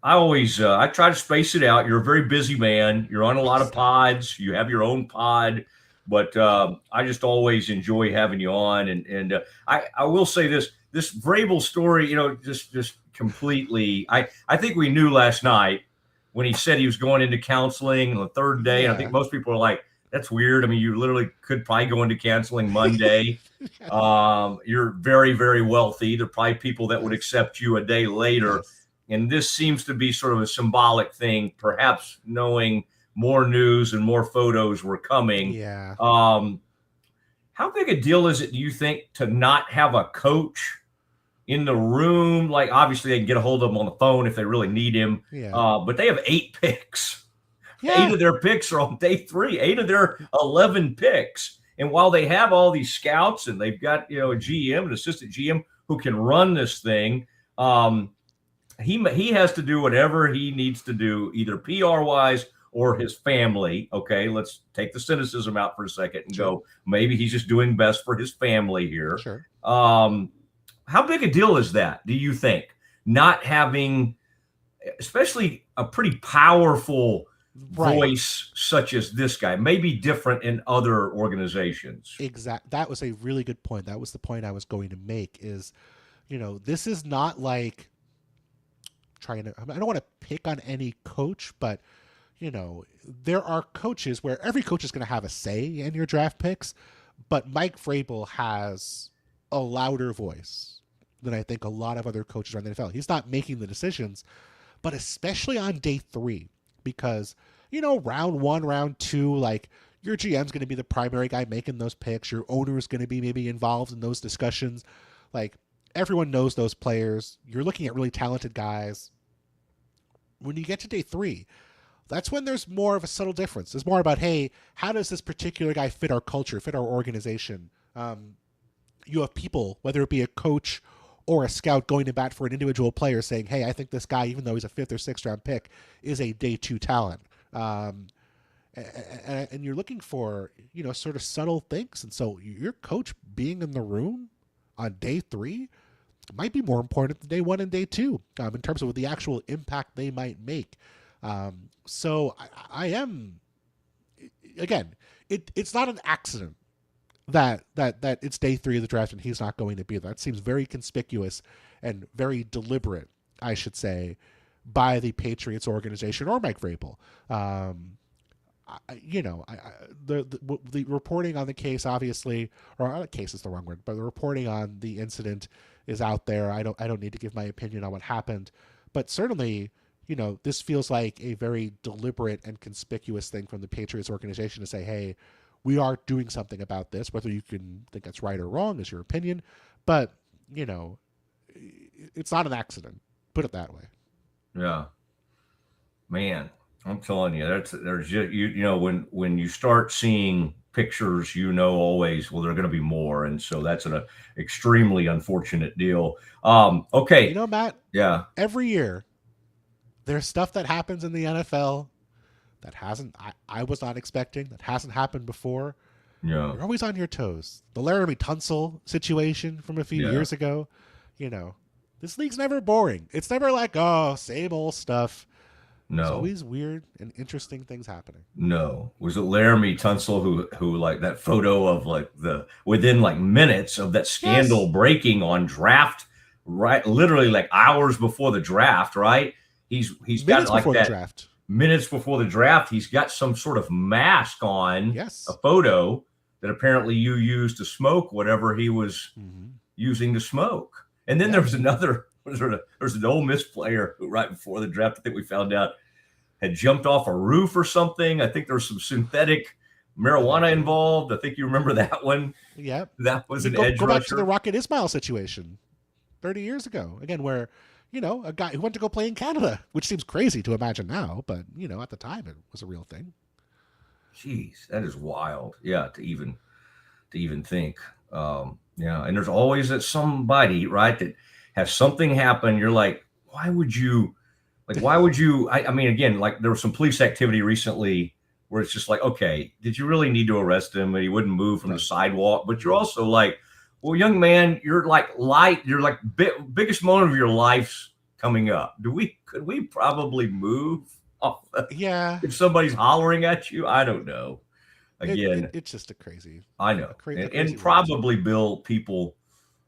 always I try to space it out. You're a very busy man. You're on a lot of pods. You have your own pod, but I just always enjoy having you on. And I will say this Vrabel story, just completely. I think we knew last night when he said he was going into counseling on the third day. And I think most people are like, that's weird. I mean, you literally could probably go into counseling Monday. You're very, very wealthy. There are probably people that would accept you a day later. Yes. And this seems to be sort of a symbolic thing, perhaps knowing more news and more photos were coming. Yeah. How big a deal is it, do you think, to not have a coach in the room? Like, obviously, they can get a hold of him on the phone if they really need him. Yeah. But they have 8 picks. Yeah. 8 of their picks are on day 3. 8 of their 11 picks. And while they have all these scouts and they've got, a GM, an assistant GM who can run this thing, he has to do whatever he needs to do, either PR-wise or his family. Okay, let's take the cynicism out for a second and go, maybe he's just doing best for his family here. Sure. How big a deal is that, do you think? Not having, especially a pretty powerful voice such as this guy, may be different in other organizations. Exactly. That was a really good point. That was the point I was going to make is, this is not like I don't want to pick on any coach, but there are coaches where every coach is going to have a say in your draft picks, but Mike Vrabel has a louder voice than I think a lot of other coaches around the NFL. He's not making the decisions, but especially on day 3, because, round 1, round 2, like your GM's going to be the primary guy making those picks. Your owner is going to be maybe involved in those discussions. Like, everyone knows those players. You're looking at really talented guys. When you get to day 3, that's when there's more of a subtle difference. It's more about, hey, how does this particular guy fit our culture, fit our organization? You have people, whether it be a coach or a scout, going to bat for an individual player saying, hey, I think this guy, even though he's a 5th or 6th round pick, is a day 2 talent. And you're looking for, sort of subtle things. And so your coach being in the room on day 3 might be more important than day 1 and day 2 in terms of the actual impact they might make. So I am, again, it's not an accident that it's day 3 of the draft and he's not going to be there. That seems very conspicuous and very deliberate, I should say, by the Patriots organization or Mike Vrabel. The reporting on the case, obviously, or case is the wrong word, but the reporting on the incident is out there. I don't need to give my opinion on what happened, but certainly, this feels like a very deliberate and conspicuous thing from the Patriots organization to say, hey, we are doing something about this. Whether you can think that's right or wrong is your opinion, but it's not an accident. Put it that way. Yeah, man, I'm telling you, there's just, when you start seeing pictures, always, well, there are going to be more. And so that's an extremely unfortunate deal. Okay. Matt, yeah, every year there's stuff that happens in the NFL that I was not expecting, that hasn't happened before. Yeah. You're always on your toes. The Laramie Tunsil situation from a few years ago, this league's never boring. It's never like, oh, same old stuff. No. There's always weird and interesting things happening. No. Was it Laramie Tunsil who like that photo of like within like minutes of that scandal breaking on draft, right? Literally like hours before the draft, right? He's got like that minutes before the draft. He's got some sort of mask on. Yes. A photo that apparently you used to smoke whatever he was using to smoke. And then there was an Ole Miss player who right before the draft, I think we found out, had jumped off a roof or something. I think there was some synthetic marijuana involved. I think you remember that one. Yep. That was an go, edge go back rusher. to the Rocket Ismail situation 30 years ago. Again, where, a guy who went to go play in Canada, which seems crazy to imagine now, but, at the time it was a real thing. Jeez, that is wild. Yeah, to even think. And there's always that somebody, right, that has something happen. You're like, why would you, I mean, again, like there was some police activity recently where it's just like, okay, did you really need to arrest him? And he wouldn't move from the sidewalk. But you're also like, well, young man, you're like biggest moment of your life's coming up. Could we probably move off? Yeah. If somebody's hollering at you, I don't know. Again, it's just a crazy. I know. Crazy and probably, Bill, people,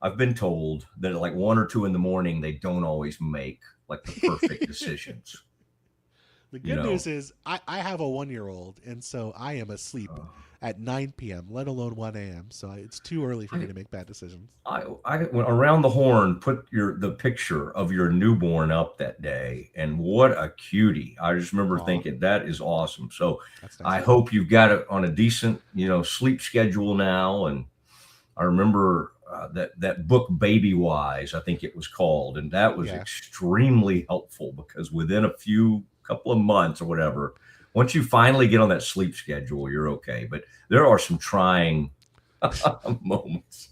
I've been told that at like 1 or 2 in the morning, they don't always make like the perfect decisions. The good news is I have a 1-year-old, and so I am asleep at 9 p.m., let alone 1 a.m. So it's too early for me to make bad decisions. I went around the horn, put the picture of your newborn up that day, and what a cutie. I just remember thinking that is awesome. So nice. I hope you've got it on a decent, sleep schedule now. And I remember that book, Baby Wise, I think it was called, and that was extremely helpful because within a couple of months or whatever, once you finally get on that sleep schedule, you're okay. But there are some trying moments,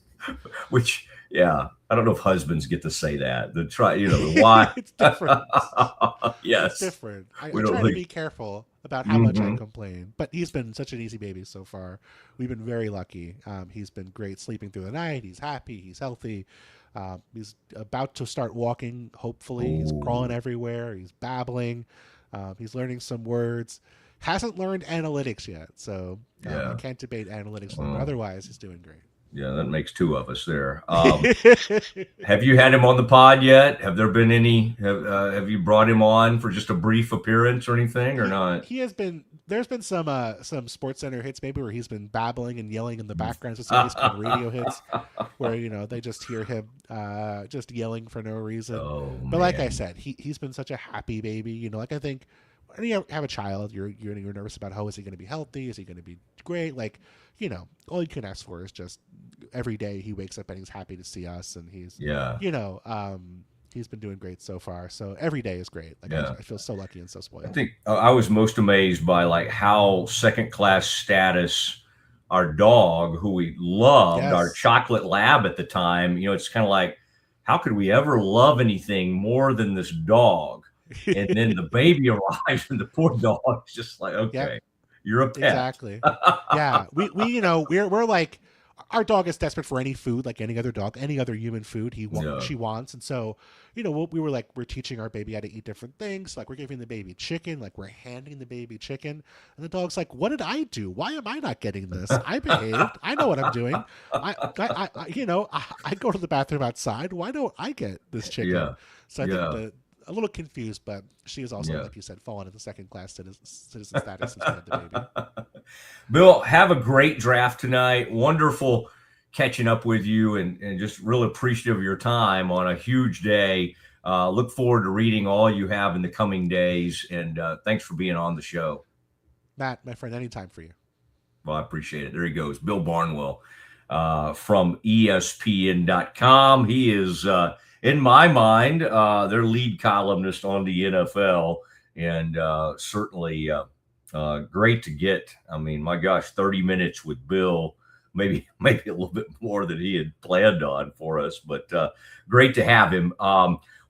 which, I don't know if husbands get to say that. Why? It's different. Yes. It's different. I try to be careful about how much I complain, but he's been such an easy baby so far. We've been very lucky. He's been great sleeping through the night. He's happy. He's healthy. He's about to start walking, hopefully. He's crawling everywhere. He's babbling. He's learning some words. Hasn't learned analytics yet, so I can't debate analytics. Otherwise, he's doing great. Yeah, that makes 2 of us there. Have you had him on the pod yet? Have there been any? Have you brought him on for just a brief appearance or anything, or not? He has been. There's been some Sports Center hits maybe where he's been babbling and yelling in the background. So some ESPN radio hits where they just hear him just yelling for no reason. But like I said, he's been such a happy baby. I think when you have a child, you're nervous about how is he going to be healthy? Is he going to be great? All you can ask for is just every day he wakes up and he's happy to see us, and he's he's been doing great so far. So every day is great. I feel so lucky and so spoiled. I think I was most amazed by how second class status our dog, who we loved, our chocolate lab at the time. It's kind of like, how could we ever love anything more than this dog? And then the baby arrives, and the poor dog is just like, okay, you're a pet. Exactly. Yeah, we're like, our dog is desperate for any food, like any other dog, any other human food she wants. And so, we were like, we're teaching our baby how to eat different things. Like we're giving the baby chicken, like we're handing the baby chicken. And the dog's like, what did I do? Why am I not getting this? I behaved. I know what I'm doing. I go to the bathroom outside. Why don't I get this chicken? Yeah. So I think a little confused, but she is also, like you said, fallen into second class citizen status instead of the baby. Bill, have a great draft tonight. Wonderful catching up with you, and just really appreciative of your time on a huge day. Look forward to reading all you have in the coming days, and thanks for being on the show. Matt, my friend, anytime for you. Well, I appreciate it. There he goes, Bill Barnwell from ESPN.com. He is, in my mind, their lead columnist on the NFL, and certainly great to get. I mean, my gosh, 30 minutes with Bill, maybe a little bit more than he had planned on for us, but great to have him.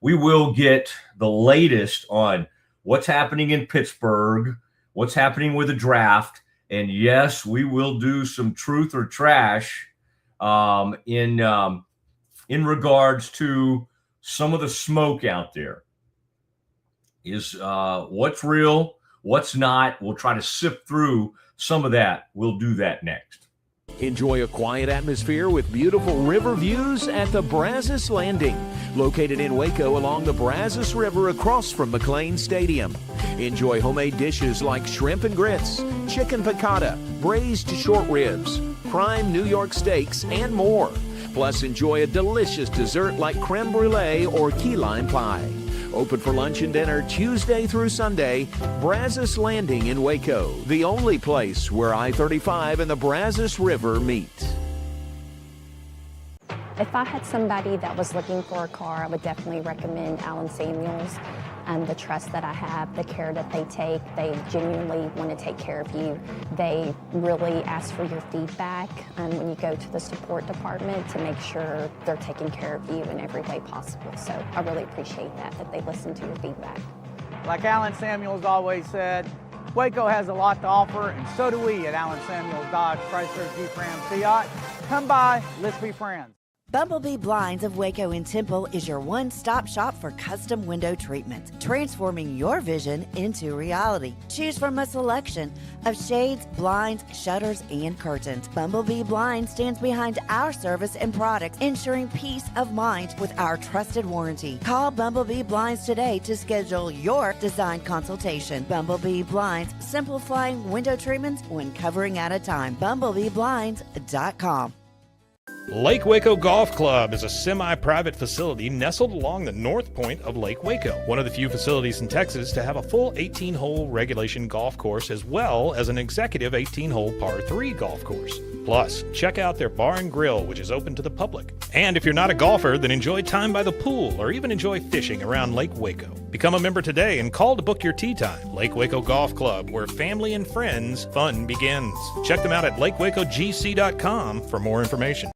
We will get the latest on what's happening in Pittsburgh, what's happening with the draft, and yes, we will do some truth or trash in regards to some of the smoke out there. Is what's real, what's not. We'll try to sift through some of that. We'll do that next. Enjoy a quiet atmosphere with beautiful river views at the Brazos Landing, located in Waco along the Brazos River across from McLean Stadium. Enjoy homemade dishes like shrimp and grits, chicken piccata, braised short ribs, prime New York steaks, and more. Plus, enjoy a delicious dessert like creme brulee or key lime pie. Open for lunch and dinner Tuesday through Sunday. Brazos Landing in Waco, the only place where I-35 and the Brazos River meet. If I had somebody that was looking for a car, I would definitely recommend Allen Samuels. The trust that I have, the care that they take, they genuinely want to take care of you. They really ask for your feedback when you go to the support department to make sure they're taking care of you in every way possible. So I really appreciate that they listen to your feedback. Like Allen Samuels always said, Waco has a lot to offer, and so do we at Allen Samuels Dodge, Chrysler, Jeep, Ram, Fiat. Come by, let's be friends. Bumblebee Blinds of Waco and Temple is your one-stop shop for custom window treatment, transforming your vision into reality. Choose from a selection of shades, blinds, shutters, and curtains. Bumblebee Blinds stands behind our service and products, ensuring peace of mind with our trusted warranty. Call Bumblebee Blinds today to schedule your design consultation. Bumblebee Blinds, simplifying window treatments one covering at a time. BumblebeeBlinds.com. Lake Waco Golf Club is a semi-private facility nestled along the north point of Lake Waco, one of the few facilities in Texas to have a full 18-hole regulation golf course as well as an executive 18-hole par 3 golf course. Plus, check out their bar and grill, which is open to the public. And if you're not a golfer, then enjoy time by the pool or even enjoy fishing around Lake Waco. Become a member today and call to book your tee time. Lake Waco Golf Club, where family and friends fun begins. Check them out at lakewacogc.com for more information.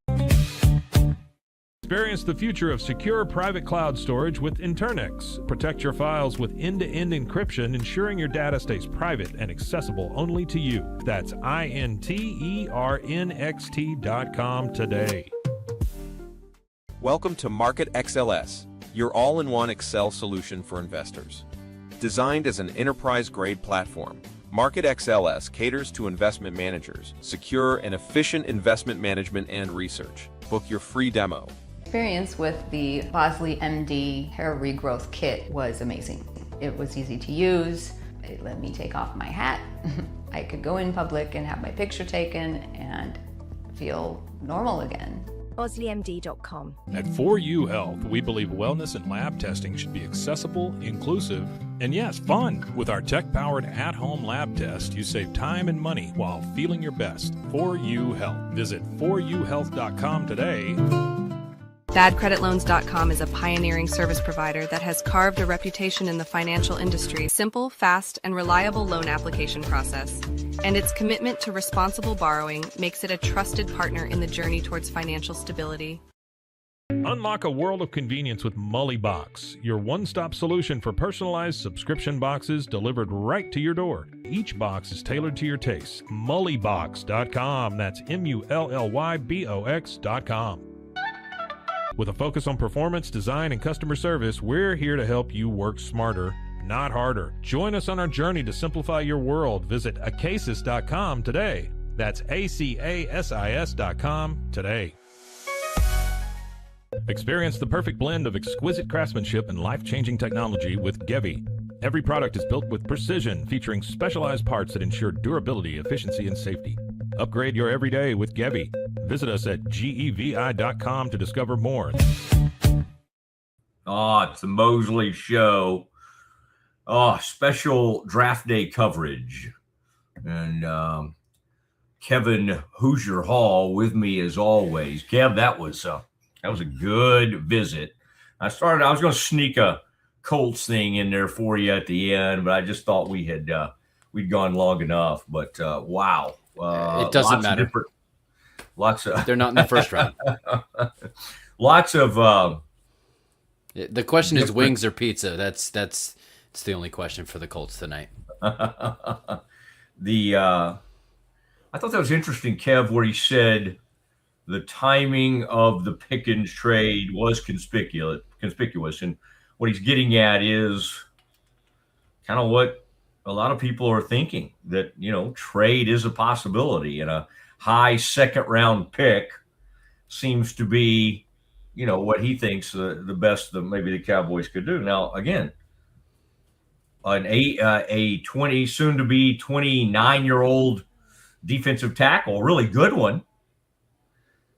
Experience the future of secure private cloud storage with Internix. Protect your files with end-to-end encryption, ensuring your data stays private and accessible only to you. That's internxt.com today. Welcome to Market XLS, your all-in-one Excel solution for investors. Designed as an enterprise-grade platform, Market XLS caters to investment managers, secure and efficient investment management and research. Book your free demo. Experience with the Mosley MD hair regrowth kit was amazing. It was easy to use. It let me take off my hat. I could go in public and have my picture taken and feel normal again. MosleyMD.com. At 4U Health, we believe wellness and lab testing should be accessible, inclusive, and yes, fun. With our tech-powered at-home lab test, you save time and money while feeling your best. 4U Health. Visit 4uhealth.com today. BadCreditLoans.com is a pioneering service provider that has carved a reputation in the financial industry. Simple, fast, and reliable loan application process. And its commitment to responsible borrowing makes it a trusted partner in the journey towards financial stability. Unlock a world of convenience with Mullybox, your one-stop solution for personalized subscription boxes delivered right to your door. Each box is tailored to your taste. Mullybox.com. That's MULLYBOX.com. With a focus on performance, design, and customer service, we're here to help you work smarter, not harder. Join us on our journey to simplify your world. Visit acasis.com today. That's ACASIS.com today. Experience the perfect blend of exquisite craftsmanship and life-changing technology with Gevi. Every product is built with precision, featuring specialized parts that ensure durability, efficiency, and safety. Upgrade your everyday with Gevi. Visit us at gevi.com to discover more. It's the Mosley Show. Special draft day coverage. And Kevin Hoosier Hall with me as always. Kev, that was a good visit. I was going to sneak a Colts thing in there for you at the end, but I just thought we'd gone long enough. But wow. It doesn't matter. They're not in the first round. Lots of the question is wings or pizza. It's the only question for the Colts tonight. I thought that was interesting, Kev, where he said the timing of the Pickens trade was conspicuous, and what he's getting at is kind of what a lot of people are thinking, that, trade is a possibility, and a high second round pick seems to be, what he thinks the best that maybe the Cowboys could do. Now, again, a 20, soon to be 29-year-old defensive tackle, really good one,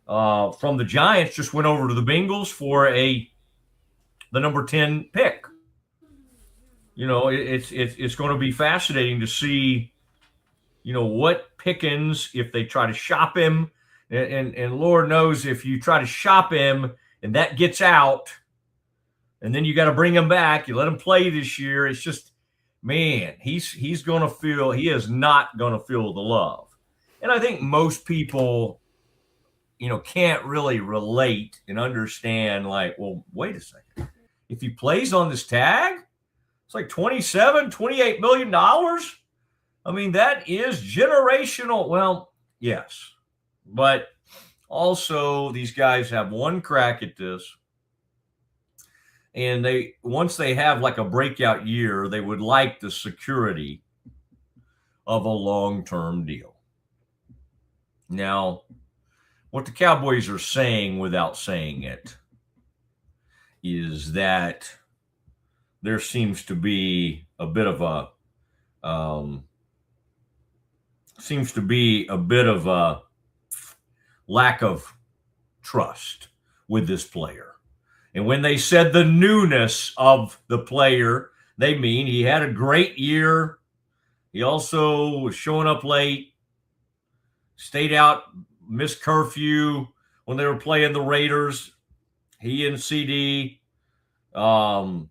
from the Giants, just went over to the Bengals for the number 10 pick. it's going to be fascinating to see, what Pickens, if they try to shop him, and Lord knows if you try to shop him and that gets out, and then you got to bring him back, you let him play this year. It's just, man, he is not going to feel the love. And I think most people, can't really relate and understand, like, well, wait a second. If he plays on this tag, it's like $28 million. I mean, that is generational. Well, yes. But also, these guys have one crack at this. And once they have like a breakout year, they would like the security of a long-term deal. Now, what the Cowboys are saying without saying it is that there seems to be a bit of a lack of trust with this player. And when they said the newness of the player, they mean he had a great year. He also was showing up late, stayed out, missed curfew when they were playing the Raiders. He and CD. I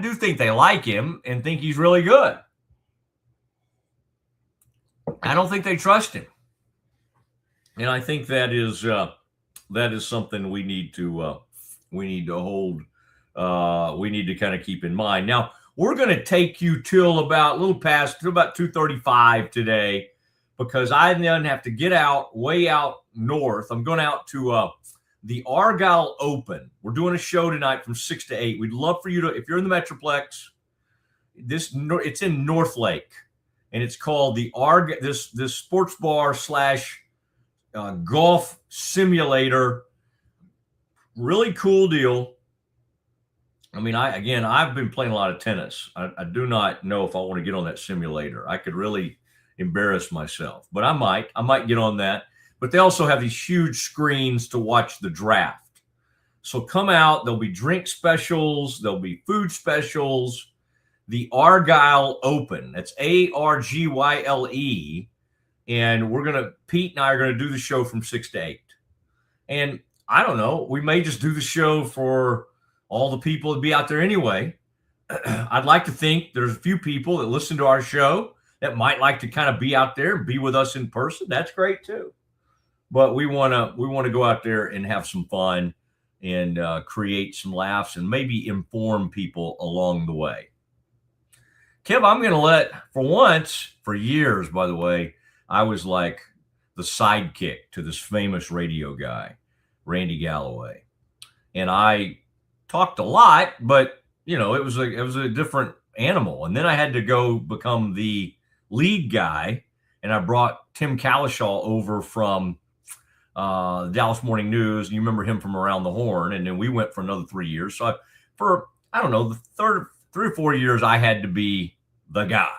do think they like him and think he's really good. I don't think they trust him, and I think that is something we need to hold. We need to kind of keep in mind. Now we're going to take you till about 2:35 today, because I then have to get way out north. I'm going out to the Argyle Open. We're doing a show tonight from 6 to 8. We'd love for you to, if you're in the Metroplex, it's in North Lake, and it's called the this sports bar / golf simulator. Really cool deal. I mean, I've been playing a lot of tennis. I do not know if I want to get on that simulator. I could really embarrass myself, but I might get on that. But they also have these huge screens to watch the draft. So come out. There'll be drink specials. There'll be food specials. The Argyle Open. That's ARGYLE. And Pete and I are going to do the show from 6 to 8. And I don't know, we may just do the show for all the people that be out there anyway. I'd like to think there's a few people that listen to our show that might like to kind of be out there and be with us in person. That's great too. But we want to go out there and have some fun and create some laughs and maybe inform people along the way. Kev, I'm going to for years, by the way, I was like the sidekick to this famous radio guy, Randy Galloway. And I talked a lot, but it was a different animal. And then I had to go become the lead guy, and I brought Tim Calishaw over from the Dallas Morning News. And you remember him from Around the Horn. And then we went for another 3 years. So the third 3 or 4 years, I had to be the guy.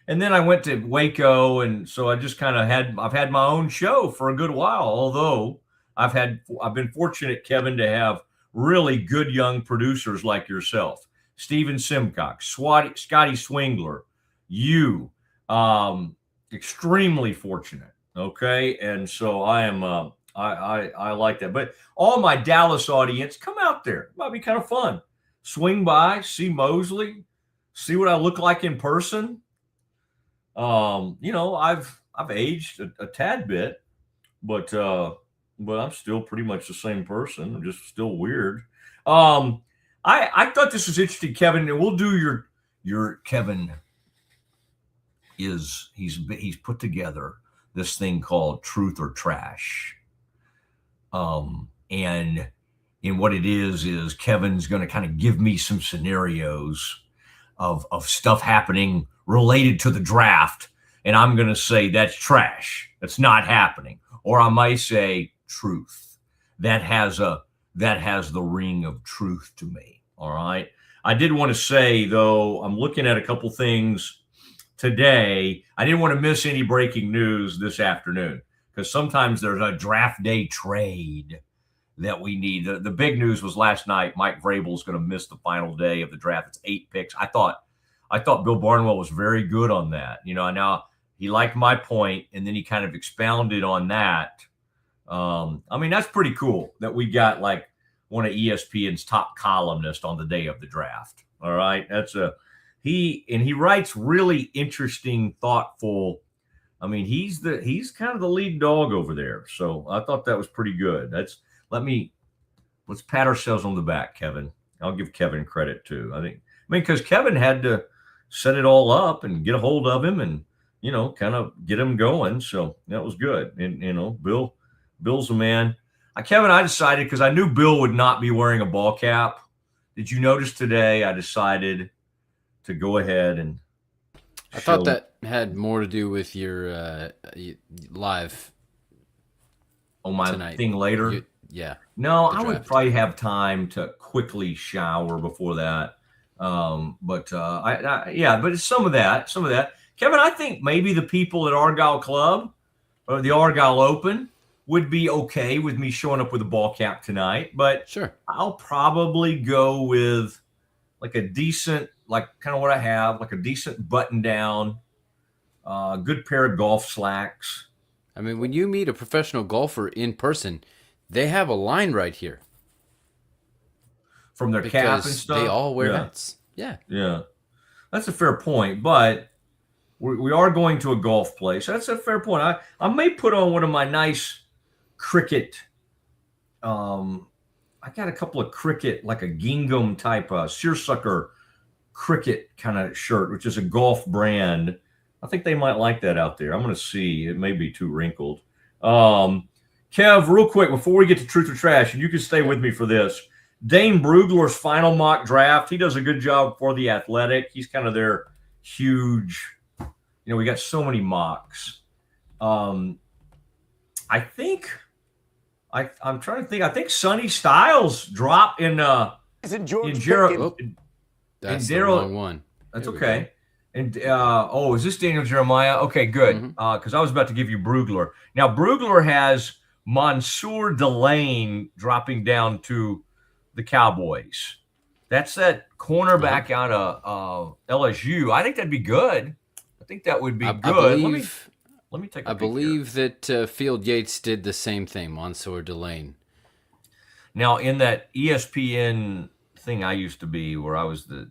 And then I went to Waco, and so I just kind of I've had my own show for a good while, although I've been fortunate, Kevin, to have really good young producers like yourself, Steven Simcox, Scotty Swingler, you, extremely fortunate. Okay. And so I am, I like that, but all my Dallas audience, come out there. It might be kind of fun. Swing by, see Mosley, see what I look like in person. I've aged a tad bit, but I'm still pretty much the same person. I'm just still weird. I thought this was interesting, Kevin, and we'll do your Kevin he's put together this thing called Truth or Trash. And what it is Kevin's going to kind of give me some scenarios of stuff happening related to the draft. And I'm going to say that's trash. That's not happening. Or I might say truth. That has the ring of truth to me. All right. I did want to say, though, I'm looking at a couple things today. I didn't want to miss any breaking news this afternoon, because sometimes there's a draft day trade that we need. The big news was last night. Mike Vrabel is going to miss the final day of the draft. It's 8 picks. I thought Bill Barnwell was very good on that. Now he liked my point, and then he kind of expounded on that. That's pretty cool that we got like one of ESPN's top columnists on the day of the draft. All right, he writes really interesting, thoughtful. He's kind of the lead dog over there. So I thought that was pretty good. Let's pat ourselves on the back, Kevin. I'll give Kevin credit too. Because Kevin had to set it all up and get a hold of him and, kind of get him going. So that was good. And, Bill's a man. Kevin, I decided, because I knew Bill would not be wearing a ball cap. Did you notice today I decided to go ahead and I thought that had more to do with your live my tonight. Thing later? Yeah. No, I would probably have time to quickly shower before that. But it's some of that. Kevin, I think maybe the people at Argyle Club or the Argyle Open would be okay with me showing up with a ball cap tonight. But sure, I'll probably go with like a decent, like kind of what I have, like a decent button down, good pair of golf slacks. When you meet a professional golfer in person, they have a line right here. From their cap and stuff? They all wear hats. Yeah. Yeah. That's a fair point, but we are going to a golf place. That's a fair point. I may put on one of my nice cricket. I got a couple of cricket, like a gingham type seersucker cricket kind of shirt, which is a golf brand. I think they might like that out there. I'm going to see. It may be too wrinkled. Kev, real quick, before we get to Truth or Trash, and you can stay with me for this, Dane Brugler's final mock draft, he does a good job for The Athletic. He's kind of their huge, we got so many mocks. I'm trying to think. I think Sonny Styles dropped in Is it George That's the wrong one. That's okay. And is this Daniel Jeremiah? Okay, good. Because I was about to give you Brugler. Now Brugler has Mansour Delane dropping down to the Cowboys. That's that cornerback out of LSU. I think that'd be good. I think that would be good. Let me take a I believe that Field Yates did the same thing, Mansour Delane. Now, in that ESPN thing I used to be, where I was the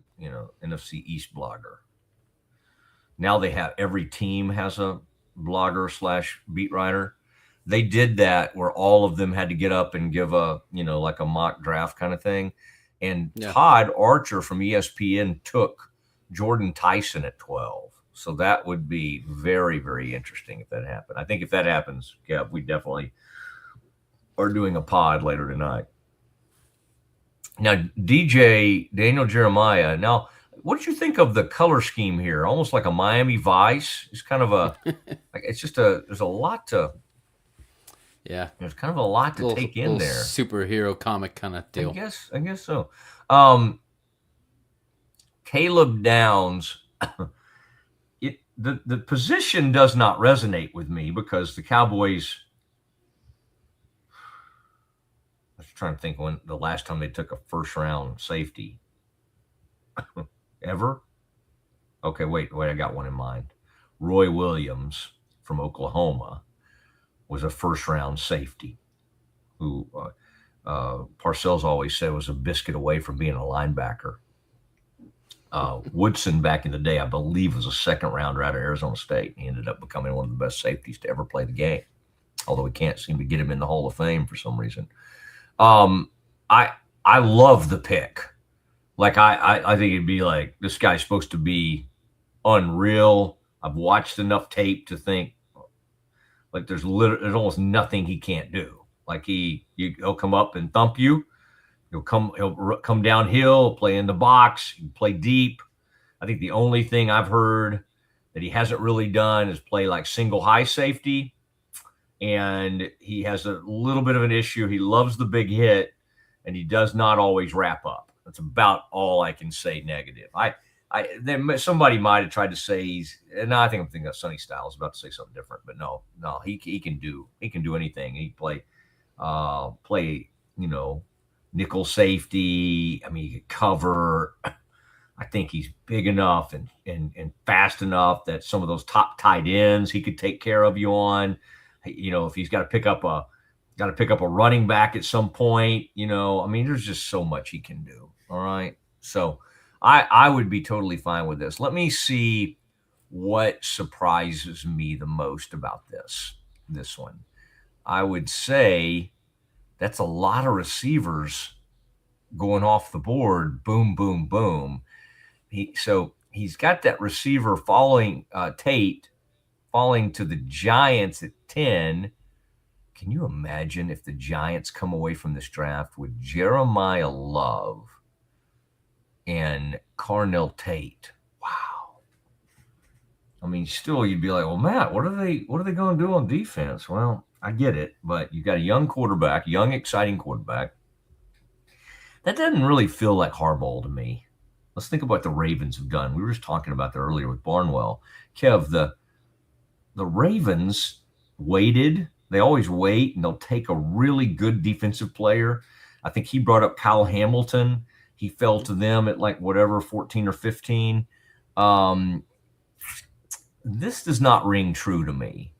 NFC East blogger, now they have every team has a blogger / beat writer. They did that where all of them had to get up and give a like a mock draft kind of thing. And Todd Archer from ESPN took Jordan Tyson at 12. So that would be very, very interesting if that happened. I think if that happens, Kev, we definitely are doing a pod later tonight. Now, DJ Daniel Jeremiah. Now, what did you think of the color scheme here? Almost like a Miami Vice. It's kind of there's a lot to. Yeah. There's kind of a lot to take in there. Superhero comic kind of deal. I guess so. Caleb Downs. The position does not resonate with me because the Cowboys. I was trying to think when the last time they took a first round safety. Ever? Okay, wait, I got one in mind. Roy Williams from Oklahoma was a first round safety who Parcells always said was a biscuit away from being a linebacker. Woodson back in the day, I believe, was a second rounder out of Arizona State. He ended up becoming one of the best safeties to ever play the game, although we can't seem to get him in the Hall of Fame for some reason. I love the pick. Like I think it'd be like, this guy's supposed to be unreal. I've watched enough tape to think like there's almost nothing he can't do. Like he'll come up and thump you. He'll come downhill, play in the box, play deep. I think the only thing I've heard that he hasn't really done is play like single high safety. And he has a little bit of an issue. He loves the big hit, and he does not always wrap up. That's about all I can say negative. Then somebody might have tried to say I think I'm thinking of Sonny Styles about to say something different, but no, he can do anything. He play nickel safety. I mean, he could cover. I think he's big enough and fast enough that some of those top tight ends he could take care of you on. If he's got to pick up a running back at some point, I mean, there's just so much he can do. All right. So I would be totally fine with this. Let me see what surprises me the most about this one. I would say that's a lot of receivers going off the board. Boom, boom, boom. He's got that receiver following Tate, falling to the Giants at 10. Can you imagine if the Giants come away from this draft with Jeremiah Love and Carnell Tate? Wow. I mean, still you'd be like, well, Matt, what are they going to do on defense? Well, I get it, but you got a young quarterback, young, exciting quarterback. That doesn't really feel like Harbaugh to me. Let's think about what the Ravens have done. We were just talking about that earlier with Barnwell. Kev, the Ravens waited. They always wait, and they'll take a really good defensive player. I think he brought up Kyle Hamilton. He fell to them at 14 or 15. This does not ring true to me.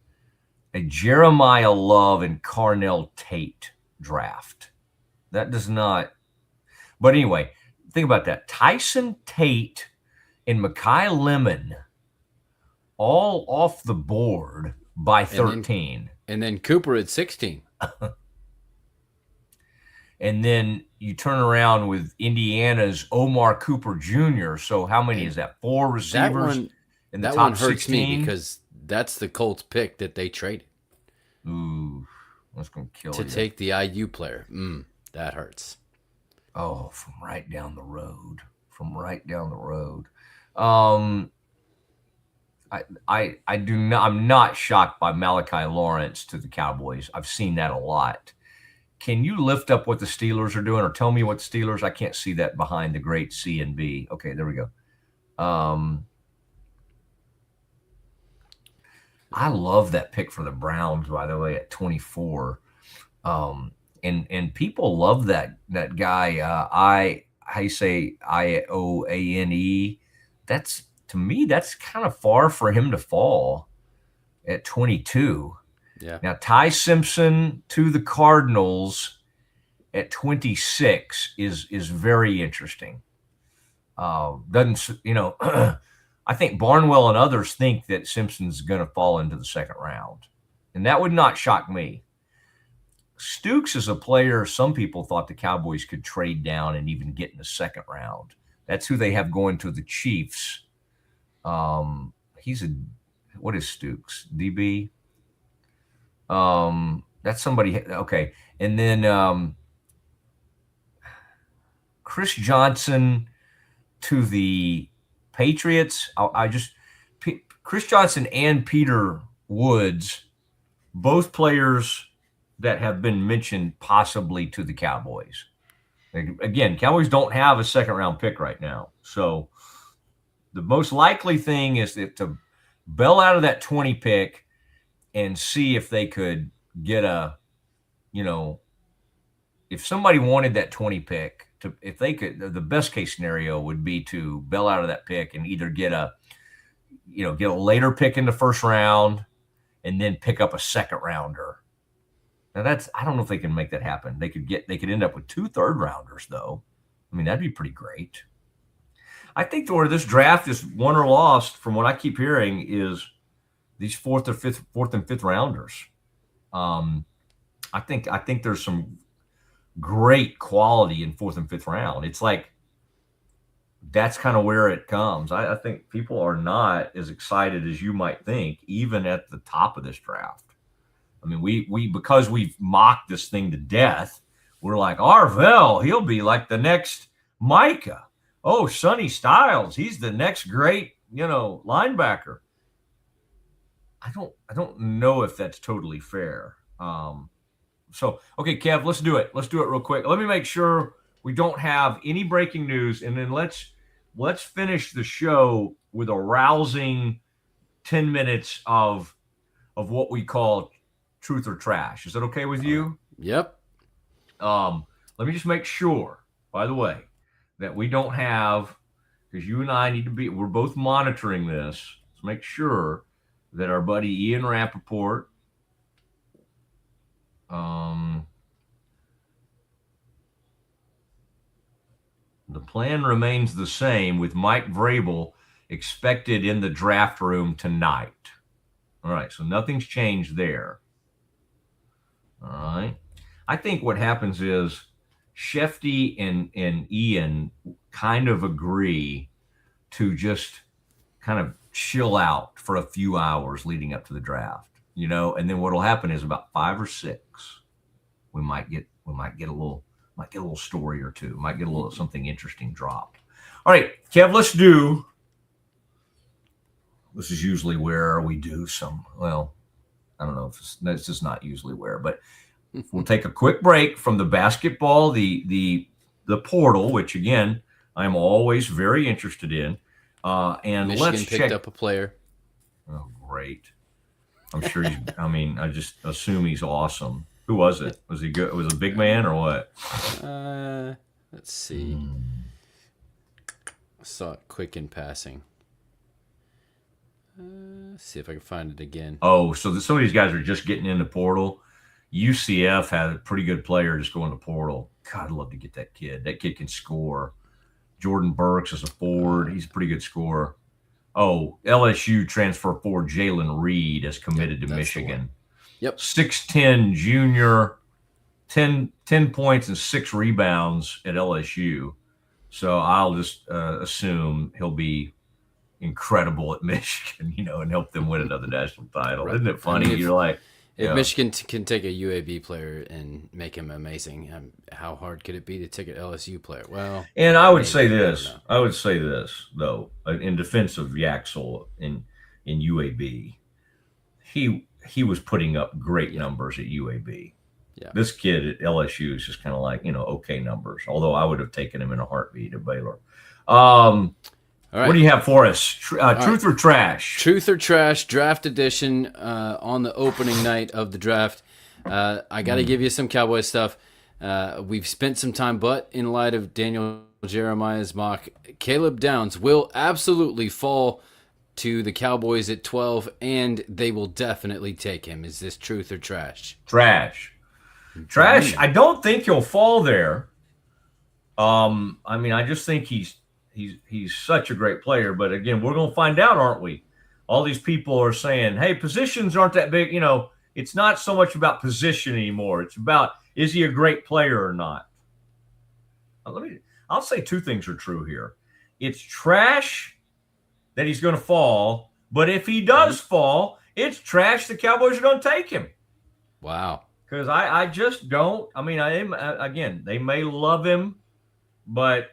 A Jeremiah Love and Carnell Tate draft. That does not. But anyway, think about that. Tyson Tate and Mekhi Lemon all off the board by 13. And then Cooper at 16. And then you turn around with Indiana's Omar Cooper Jr. So how many is that? 4 receivers in the top 16? That one hurts me because that's the Colts pick that they traded. Ooh, that's going to kill you. To take the IU player. That hurts. Oh, from right down the road. I'm not shocked by Malachi Lawrence to the Cowboys. I've seen that a lot. Can you lift up what the Steelers are doing, or tell me what the Steelers? I can't see that behind the great C and B. Okay, there we go. I love that pick for the Browns, by the way, at 24. And people love that guy. I say Ioane. To me, that's kind of far for him to fall at 22. Yeah. Now, Ty Simpson to the Cardinals at 26 is very interesting. I think Barnwell and others think that Simpson's going to fall into the second round, and that would not shock me. Stooks is a player some people thought the Cowboys could trade down and even get in the second round. That's who they have going to the Chiefs. What is Stooks? DB? That's somebody. Okay. And then Chris Johnson to the Patriots. Chris Johnson and Peter Woods, both players that have been mentioned possibly to the Cowboys. Again, Cowboys don't have a second round pick right now. So the most likely thing is to bail out of that 20 pick and see if they could get if somebody wanted that 20 pick, if they could, the best case scenario would be to bail out of that pick and either get a later pick in the first round and then pick up a second rounder. Now I don't know if they can make that happen. They could end up with 2 third rounders though. I mean, that'd be pretty great. I think where this draft is won or lost, from what I keep hearing, is these fourth and fifth rounders. I think there's some great quality in 4th and 5th round. It's like that's kind of where it comes. I think people are not as excited as you might think, even at the top of this draft. I mean, we because we've mocked this thing to death, we're like, Arvell, he'll be like the next Micah. Oh, Sonny Styles, he's the next great, linebacker. I don't know if that's totally fair. Okay, Kev, let's do it. Let's do it real quick. Let me make sure we don't have any breaking news, and then let's finish the show with a rousing 10 minutes of what we call truth or trash. Is that okay with you? Yep. Let me just make sure, by the way, that we don't have, because you and I need to be, we're both monitoring this. Let's make sure that our buddy Ian Rappaport, the plan remains the same with Mike Vrabel expected in the draft room tonight. All right, so nothing's changed there. All right. I think what happens is Shefty and Ian kind of agree to just kind of chill out for a few hours leading up to the draft, you know, and then what'll happen is about 5 or 6, we might get a little story or two, might get a little something interesting dropped. All right, Kev, let's do. This is usually where we do some. Well, I don't know if this is not usually where, but we'll take a quick break from the basketball, the portal, which again I'm always very interested in. And Michigan let's picked check up a player. Oh, great! I'm sure he's. I mean, I just assume he's awesome. Who was it? Was he good? Was it a big man or what? Let's see. I saw it quick in passing. See if I can find it again. Oh, so some of these guys are just getting in the portal. UCF had a pretty good player just going to portal. God, I'd love to get that kid. That kid can score. Jordan Burks is a forward. He's a pretty good scorer. Oh, LSU transfer forward Jalen Reed is committed to Michigan. Yep. 6'10" junior, 10 points and 6 rebounds at LSU. So I'll just assume he'll be incredible at Michigan, you know, and help them win another national title. Right. Isn't it funny? I mean, you're like, if Michigan can take a UAB player and make him amazing, how hard could it be to take an LSU player? Well, and I would say this. I would say this though, in defense of Yaxel in UAB, he was putting up great numbers at UAB. Yeah. This kid at LSU is just kind of like, you know, okay numbers. Although I would have taken him in a heartbeat at Baylor. All right. What do you have for us? Truth or trash? Truth or trash, draft edition on the opening night of the draft. I got to give you some Cowboys stuff. We've spent some time, but in light of Daniel Jeremiah's mock, Caleb Downs will absolutely fall to the Cowboys at 12, and they will definitely take him. Is this truth or trash? Trash. Trash. I don't think he'll fall there. I mean, I just think he's such a great player. But again, we're going to find out, aren't we? All these people are saying, hey, positions aren't that big. You know, it's not so much about position anymore. It's about, is he a great player or not? I'll say 2 things are true here. It's trash that he's going to fall. But if he does fall, it's trash the Cowboys are going to take him. Wow. Because I just don't. I mean, again, they may love him, but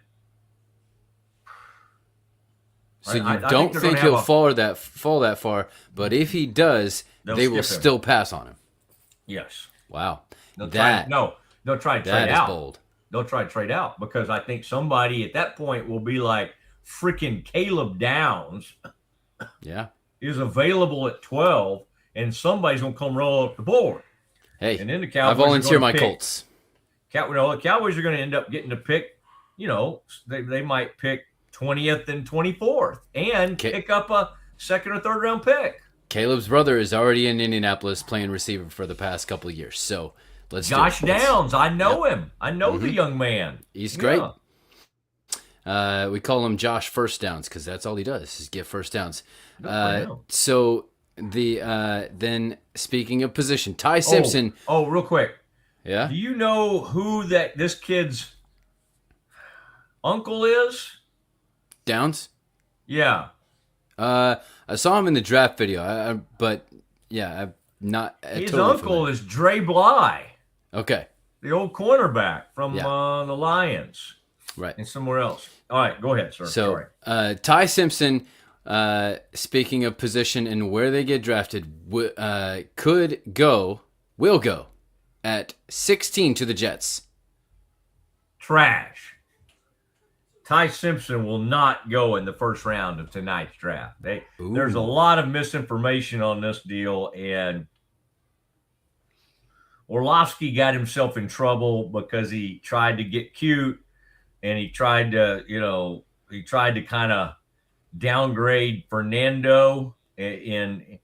so you don't think he'll fall that far, but if he does, they will still pass on him. Yes. Wow. They'll try and trade out. That is bold. They'll try to trade out because I think somebody at that point will be like, freaking Caleb Downs is available at 12, and somebody's going to come roll up the board. Hey, and then the Cowboys I volunteer my Colts. The Cowboys are going to end up getting to pick, you know, they might pick 20th and 24th and pick up a 2nd or 3rd round pick. Caleb's brother is already in Indianapolis playing receiver for the past couple of years. So let's Josh Downs. I know him. I know the young man. He's great. We call him Josh First Downs because that's all he does is get first downs. So then speaking of position, Ty Simpson. Oh, real quick. Yeah. Do you know who this kid's uncle is? Downs? Yeah. I saw him in the draft video, but yeah, I'm not. His uncle is Dre Bly. Okay. The old cornerback from the Lions. Right. And somewhere else. All right, go ahead, sir. So, Ty Simpson, speaking of position and where they get drafted, will go at 16 to the Jets. Trash. Ty Simpson will not go in the first round of tonight's draft. There's a lot of misinformation on this deal, and Orlovsky got himself in trouble because he tried to get cute and he tried to kind of downgrade Fernando and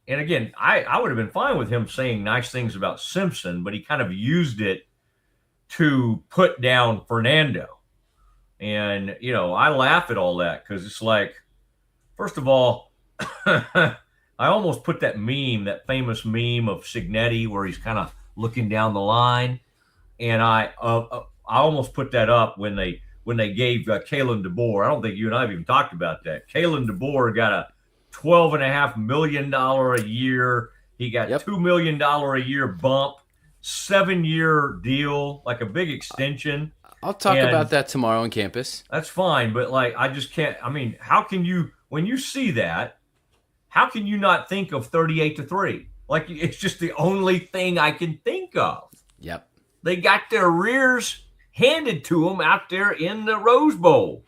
again, I would have been fine with him saying nice things about Simpson, but he kind of used it to put down Fernando. And, I laugh at all that because it's like, first of all, I almost put that famous meme of Signetti where he's kind of looking down the line. And I almost put that up when they gave Kalen DeBoer. I don't think you and I have even talked about that. Kalen DeBoer got a $12.5 million a year. He got $2 million a year bump, 7-year deal, like a big extension. I'll talk about that tomorrow on campus. That's fine, but I just can't. I mean, how can you, when you see that, how can you not think of 38-3? Like, it's just the only thing I can think of. Yep. They got their rears handed to them out there in the Rose Bowl.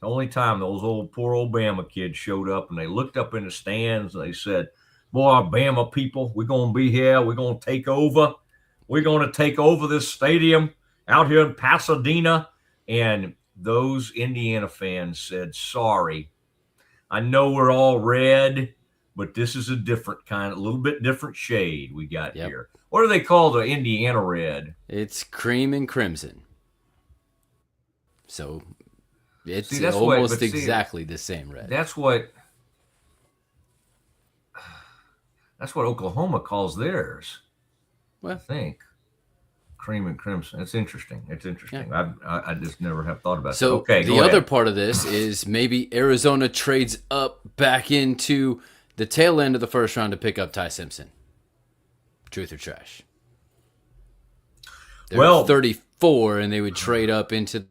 The only time those poor old Bama kids showed up and they looked up in the stands and they said, boy, Bama people, we're going to be here. We're going to take over. We're going to take over this stadium out here in Pasadena. And those Indiana fans said, sorry, I know we're all red, but this is a different kind, a little bit different shade we got here. What do they call the Indiana red? It's cream and crimson. So it's exactly the same red. That's what Oklahoma calls theirs. Well, I think cream and crimson. It's interesting. Yeah. I just never have thought about that. So okay, the other part of this is maybe Arizona trades up back into the tail end of the first round to pick up Ty Simpson. Truth or trash? They're 34, and they would trade up into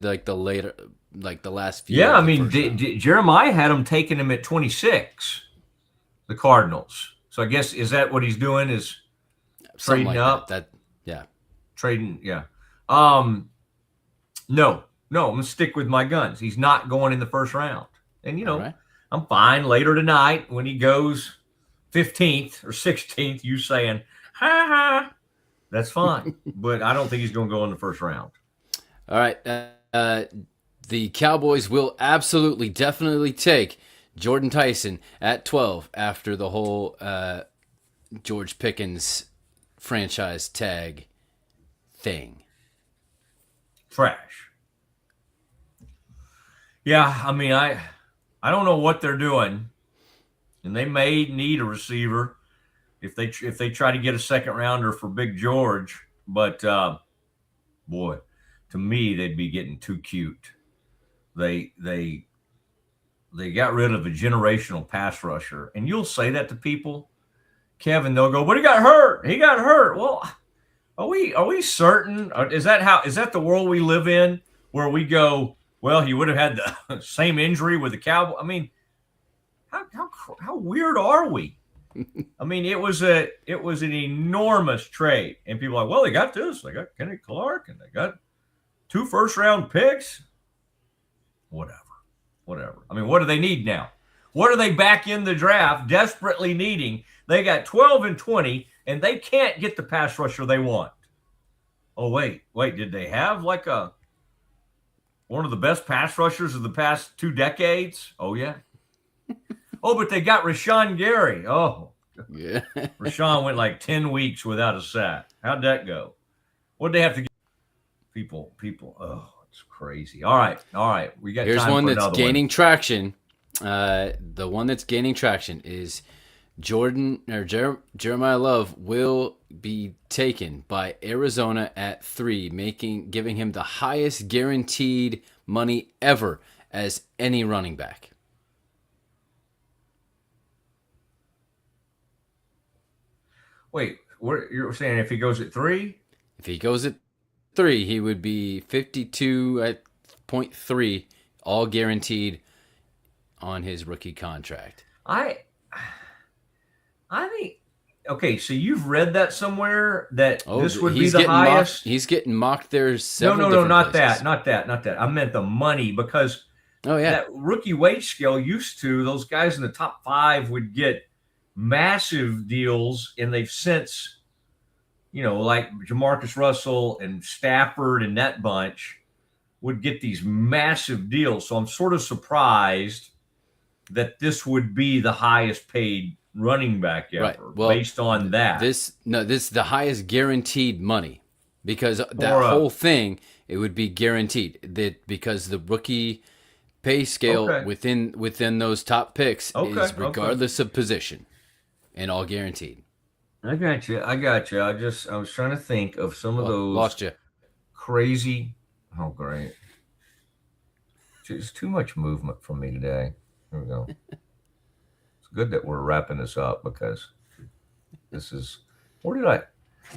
the later, the last few. Yeah, I mean, Jeremiah had him taking him at 26. The Cardinals. So I guess is that what he's doing? Is trading like up? Trading. Yeah. No. I'm gonna stick with my guns. He's not going in the first round, and right. I'm fine later tonight when he goes 15th or 16th. You saying, ha ha, that's fine. But I don't think he's going to go in the first round. All right. The Cowboys will absolutely, definitely take Jordan Tyson at 12 after the whole George Pickens franchise tag thing. Trash. Yeah, I mean, I don't know what they're doing, and they may need a receiver if they try to get a second rounder for Big George. But boy, to me, they'd be getting too cute. They got rid of a generational pass rusher, and you'll say that to people, Kevin. They'll go, "But he got hurt. He got hurt." Well, are we certain? Is that the world we live in, where we go, well, he would have had the same injury with the Cowboys? I mean, how weird are we? I mean, it was an enormous trade, and people are like, well, they got this, they got Kenny Clark, and they got 2 first-round picks. Whatever. I mean, what do they need now? What are they back in the draft desperately needing? They got 12 and 20, and they can't get the pass rusher they want. Oh, wait, did they have like one of the best pass rushers of the past 2 decades? Oh, yeah. Oh, but they got Rashawn Gary. Oh, yeah. Rashawn went like 10 weeks without a sack. How'd that go? What'd they have to get? People. Oh, it's crazy. All right. We got Here's time one for that's gaining traction. The one that's gaining traction is Jeremiah Love will be taken by Arizona at 3, giving him the highest guaranteed money ever as any running back. Wait, what you're saying? If he goes at 3? If he goes at 3, he would be 52.3, all guaranteed on his rookie contract. I think. Okay, so you've read that somewhere that this would be the highest. He's getting mocked there. No, not that. I meant the money, because that rookie wage scale used to, those guys in the top 5 would get massive deals, and they've since like Jamarcus Russell and Stafford and that bunch would get these massive deals. So I'm sort of surprised that this would be the highest paid running back ever, based on that. This is the highest guaranteed money, because that whole thing, it would be guaranteed, that because the rookie pay scale within those top picks is regardless of position, and all guaranteed. I got you. I was trying to think of some of those lost you. Crazy. Oh, great. It's too much movement for me today. Here we go. It's good that we're wrapping this up, because this is, let's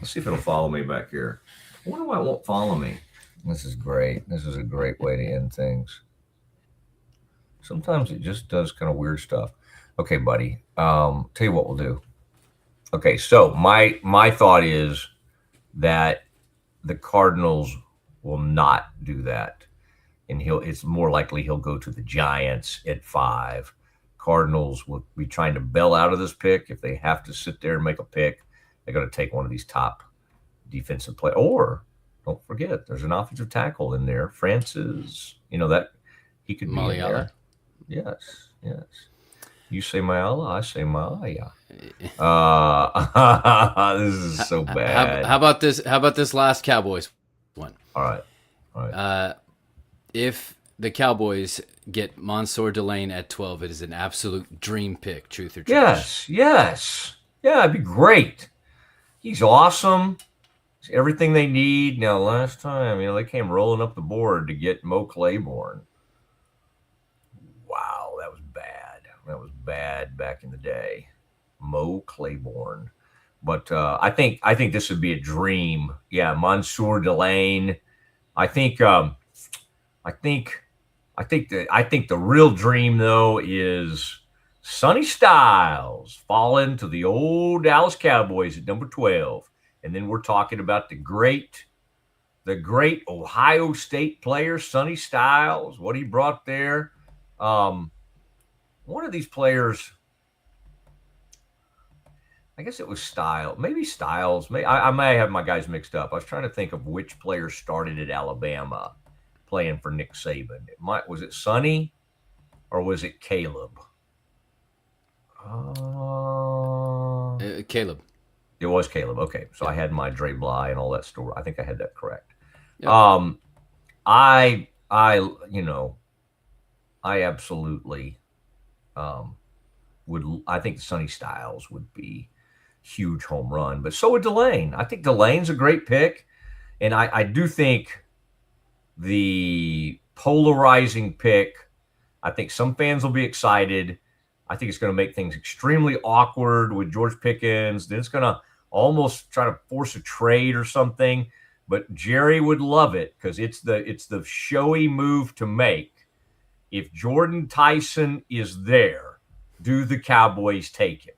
see if it'll follow me back here. I wonder why it won't follow me. This is great. This is a great way to end things. Sometimes it just does kind of weird stuff. Okay, buddy. Tell you what we'll do. Okay, so my thought is that the Cardinals will not do that, and it's more likely he'll go to the Giants at 5. Cardinals will be trying to bail out of this pick. If they have to sit there and make a pick, they're going to take one of these top defensive players. Or don't forget, there's an offensive tackle in there, Francis. That he could be in there. Yes. You say Mayala, I say Maya. This is so bad. How about this? How about this last Cowboys one? All right. If the Cowboys get Mansour Delane at 12, it is an absolute dream pick. Truth or trash? Yes. Yeah, it'd be great. He's awesome. It's everything they need. Now, last time, they came rolling up the board to get Mo Claiborne. Wow, that was bad. That was bad back in the day. Mo Claiborne. But I think this would be a dream. Yeah, Mansour Delane. I think the real dream, though, is Sonny Styles falling to the old Dallas Cowboys at number 12. And then we're talking about the great Ohio State player, Sonny Styles, what he brought there. One of these players, I guess it was Styles. Maybe Styles. I may have my guys mixed up. I was trying to think of which player started at Alabama playing for Nick Saban. Was it Sonny or was it Caleb? Caleb. It was Caleb. Okay, so I had my Dre Bly and all that story. I think I had that correct. Yep. I absolutely would. I think Sonny Styles would be huge home run, but so would Delane. I think Delane's a great pick, and I do think the polarizing pick. I think some fans will be excited. I think it's going to make things extremely awkward with George Pickens. Then it's going to almost try to force a trade or something. But Jerry would love it because it's the showy move to make. If Jordan Tyson is there, do the Cowboys take him?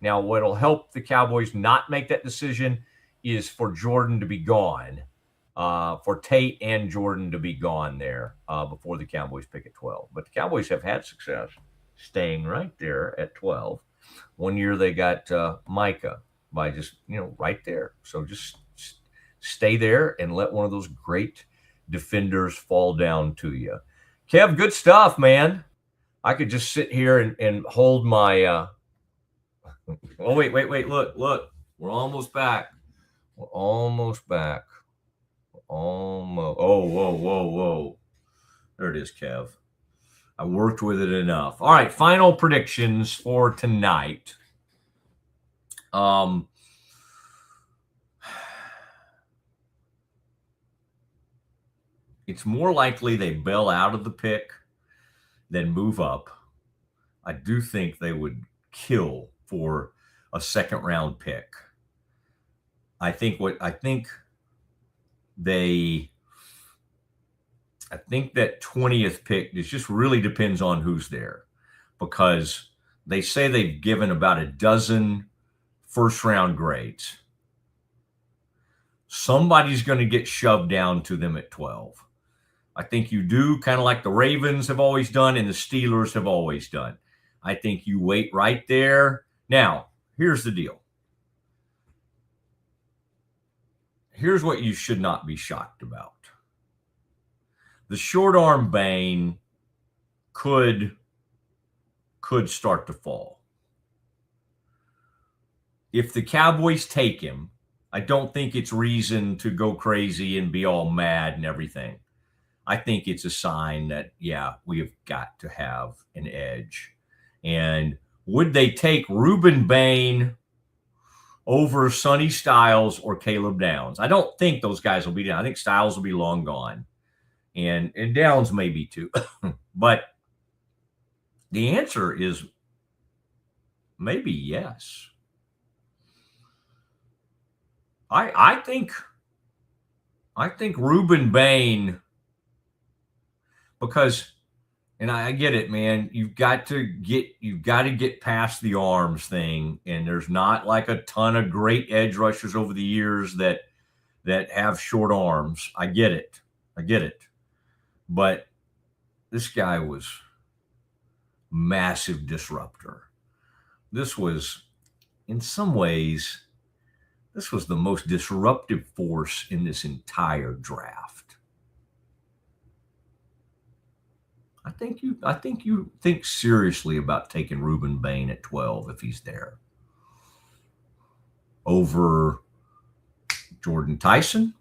Now, what'll help the Cowboys not make that decision is for Jordan to be gone, for Tate and Jordan to be gone there before the Cowboys pick at 12. But the Cowboys have had success staying right there at 12. One year they got Micah by just, right there. So just stay there and let one of those great defenders fall down to you. Kev, good stuff, man. I could just sit here and hold my oh, wait. Look. We're almost back. Almost. Oh, whoa. There it is, Kev. I worked with it enough. All right, final predictions for tonight. It's more likely they bail out of the pick than move up. I do think they would kill for a second round pick. I think that 20th pick, it just really depends on who's there, because they say they've given about a dozen first-round grades. Somebody's going to get shoved down to them at 12. I think you do, kind of like the Ravens have always done and the Steelers have always done. I think you wait right there. Now, here's the deal. here's what you should not be shocked about. The short arm Bane could start to fall. If the Cowboys take him, I don't think it's reason to go crazy and be all mad and everything. I think it's a sign that, yeah, we have got to have an edge. And would they take Reuben Bane over Sonny Styles or Caleb Downs? I don't think those guys will be down. I think Styles will be long gone. And Downs may be too. But the answer is maybe yes. I think Reuben Bane, because, and I get it, man, you've got to get past the arms thing, and there's not like a ton of great edge rushers over the years that have short arms. I get it. But this guy was massive disruptor. This was, in some ways, this was the most disruptive force in this entire draft. I think you think seriously about taking Reuben Bane at 12 if he's there. Over Jordan Tyson.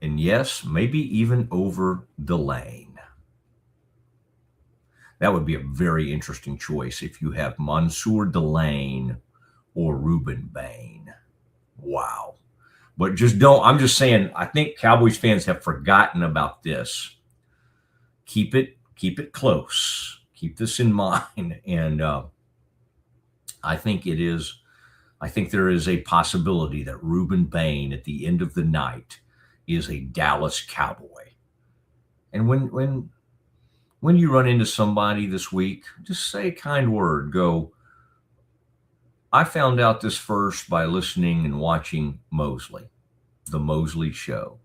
And yes, maybe even over Delane. That would be a very interesting choice if you have Mansour Delane or Reuben Bane. Wow. But just don't, I'm just saying, I think Cowboys fans have forgotten about this. Keep it close. Keep this in mind. And I think there is a possibility that Reuben Bane at the end of the night is a Dallas Cowboy. And when you run into somebody this week, just say a kind word. Go, I found out this first by listening and watching Mosley, the Mosley Show.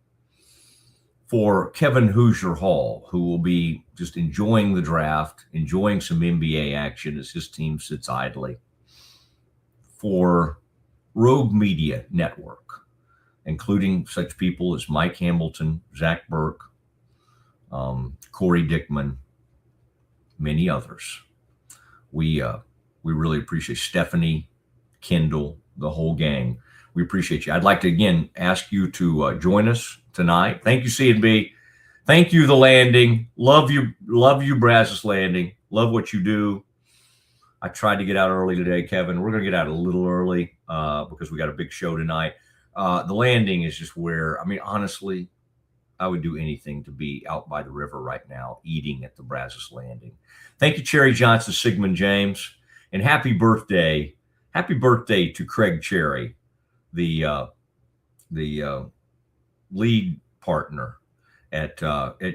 For Kevin Hoosier Hall, who will be just enjoying the draft, enjoying some NBA action as his team sits idly. For Rogue Media Network, including such people as Mike Hamilton, Zach Burke, Corey Dickman, many others. We really appreciate Stephanie, Kendall, the whole gang. We appreciate you. I'd like to, again, ask you to join us tonight. Thank you, C&B. Thank you, The Landing. Love you, Brazos Landing. Love what you do. I tried to get out early today, Kevin. We're going to get out a little early because we got a big show tonight. The Landing is just where, I mean, honestly, I would do anything to be out by the river right now, eating at the Brazos Landing. Thank you, Cherry Johnson, Siegmund James, and happy birthday. Happy birthday to Craig Cherry, the lead partner at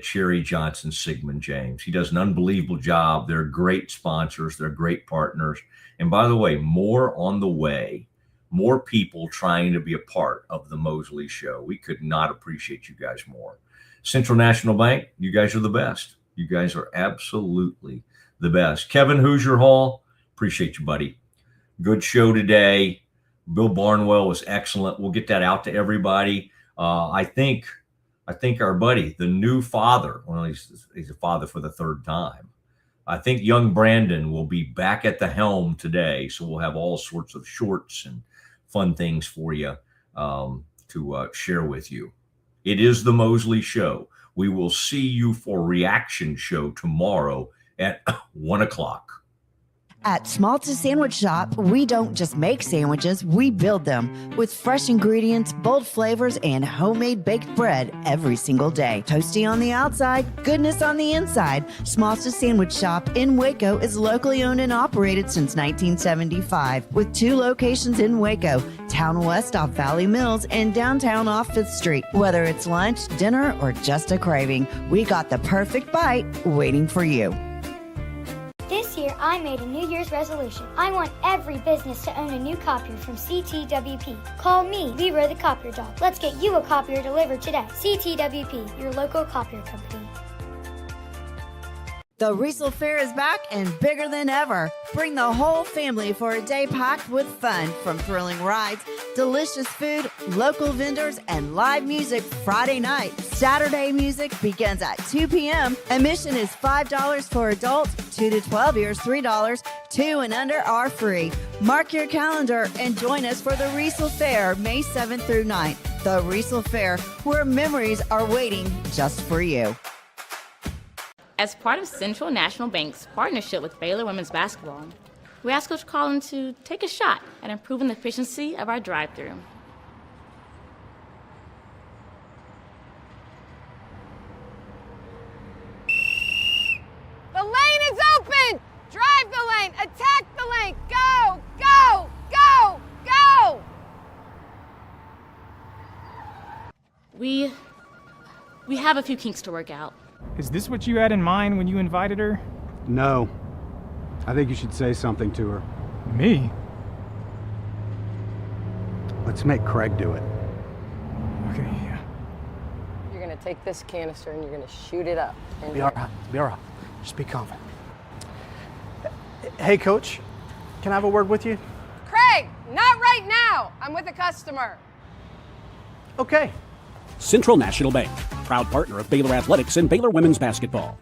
Cherry Johnson, Siegmund James. He does an unbelievable job. They're great sponsors. They're great partners. And by the way, more on the way. More people trying to be a part of the Mosley Show. We could not appreciate you guys more. Central National Bank, you guys are the best. You guys are absolutely the best. Kevin Hoosier Hall, appreciate you, buddy. Good show today. Bill Barnwell was excellent. We'll get that out to everybody. I think our buddy, the new father, well, he's a father for the third time. I think young Brandon will be back at the helm today. So we'll have all sorts of shorts and fun things for you to share with you. It is the Mosley Show. We will see you for Reaction Show tomorrow at 1 o'clock. At Schmaltz Sandwich Shop, we don't just make sandwiches, we build them with fresh ingredients, bold flavors, and homemade baked bread every single day. Toasty on the outside, goodness on the inside. Schmaltz Sandwich Shop in Waco is locally owned and operated since 1975 with 2 locations in Waco, Town West off Valley Mills and downtown off 5th Street. Whether it's lunch, dinner, or just a craving, we got the perfect bite waiting for you. This year, I made a New Year's resolution. I want every business to own a new copier from CTWP. Call me, Leroy the Copier Dog. Let's get you a copier delivered today. CTWP, your local copier company. The Riesel Fair is back and bigger than ever. Bring the whole family for a day packed with fun, from thrilling rides, delicious food, local vendors, and live music Friday night. Saturday music begins at 2 p.m. Admission is $5 for adults, 2 to 12 years, $3. 2 and under are free. Mark your calendar and join us for the Riesel Fair, May 7th through 9th. The Riesel Fair, where memories are waiting just for you. As part of Central National Bank's partnership with Baylor Women's Basketball, we asked Coach Collin to take a shot at improving the efficiency of our drive-thru. The lane is open! Drive the lane! Attack the lane! Go! Go! Go! Go! We have a few kinks to work out. Is this what you had in mind when you invited her? No. I think you should say something to her. Me? Let's make Craig do it. Okay, yeah. You're gonna take this canister and you're gonna shoot it up. Be all right. Be all right. Just be confident. Hey, Coach. Can I have a word with you? Craig, not right now. I'm with a customer. Okay. Central National Bank, proud partner of Baylor Athletics and Baylor Women's Basketball.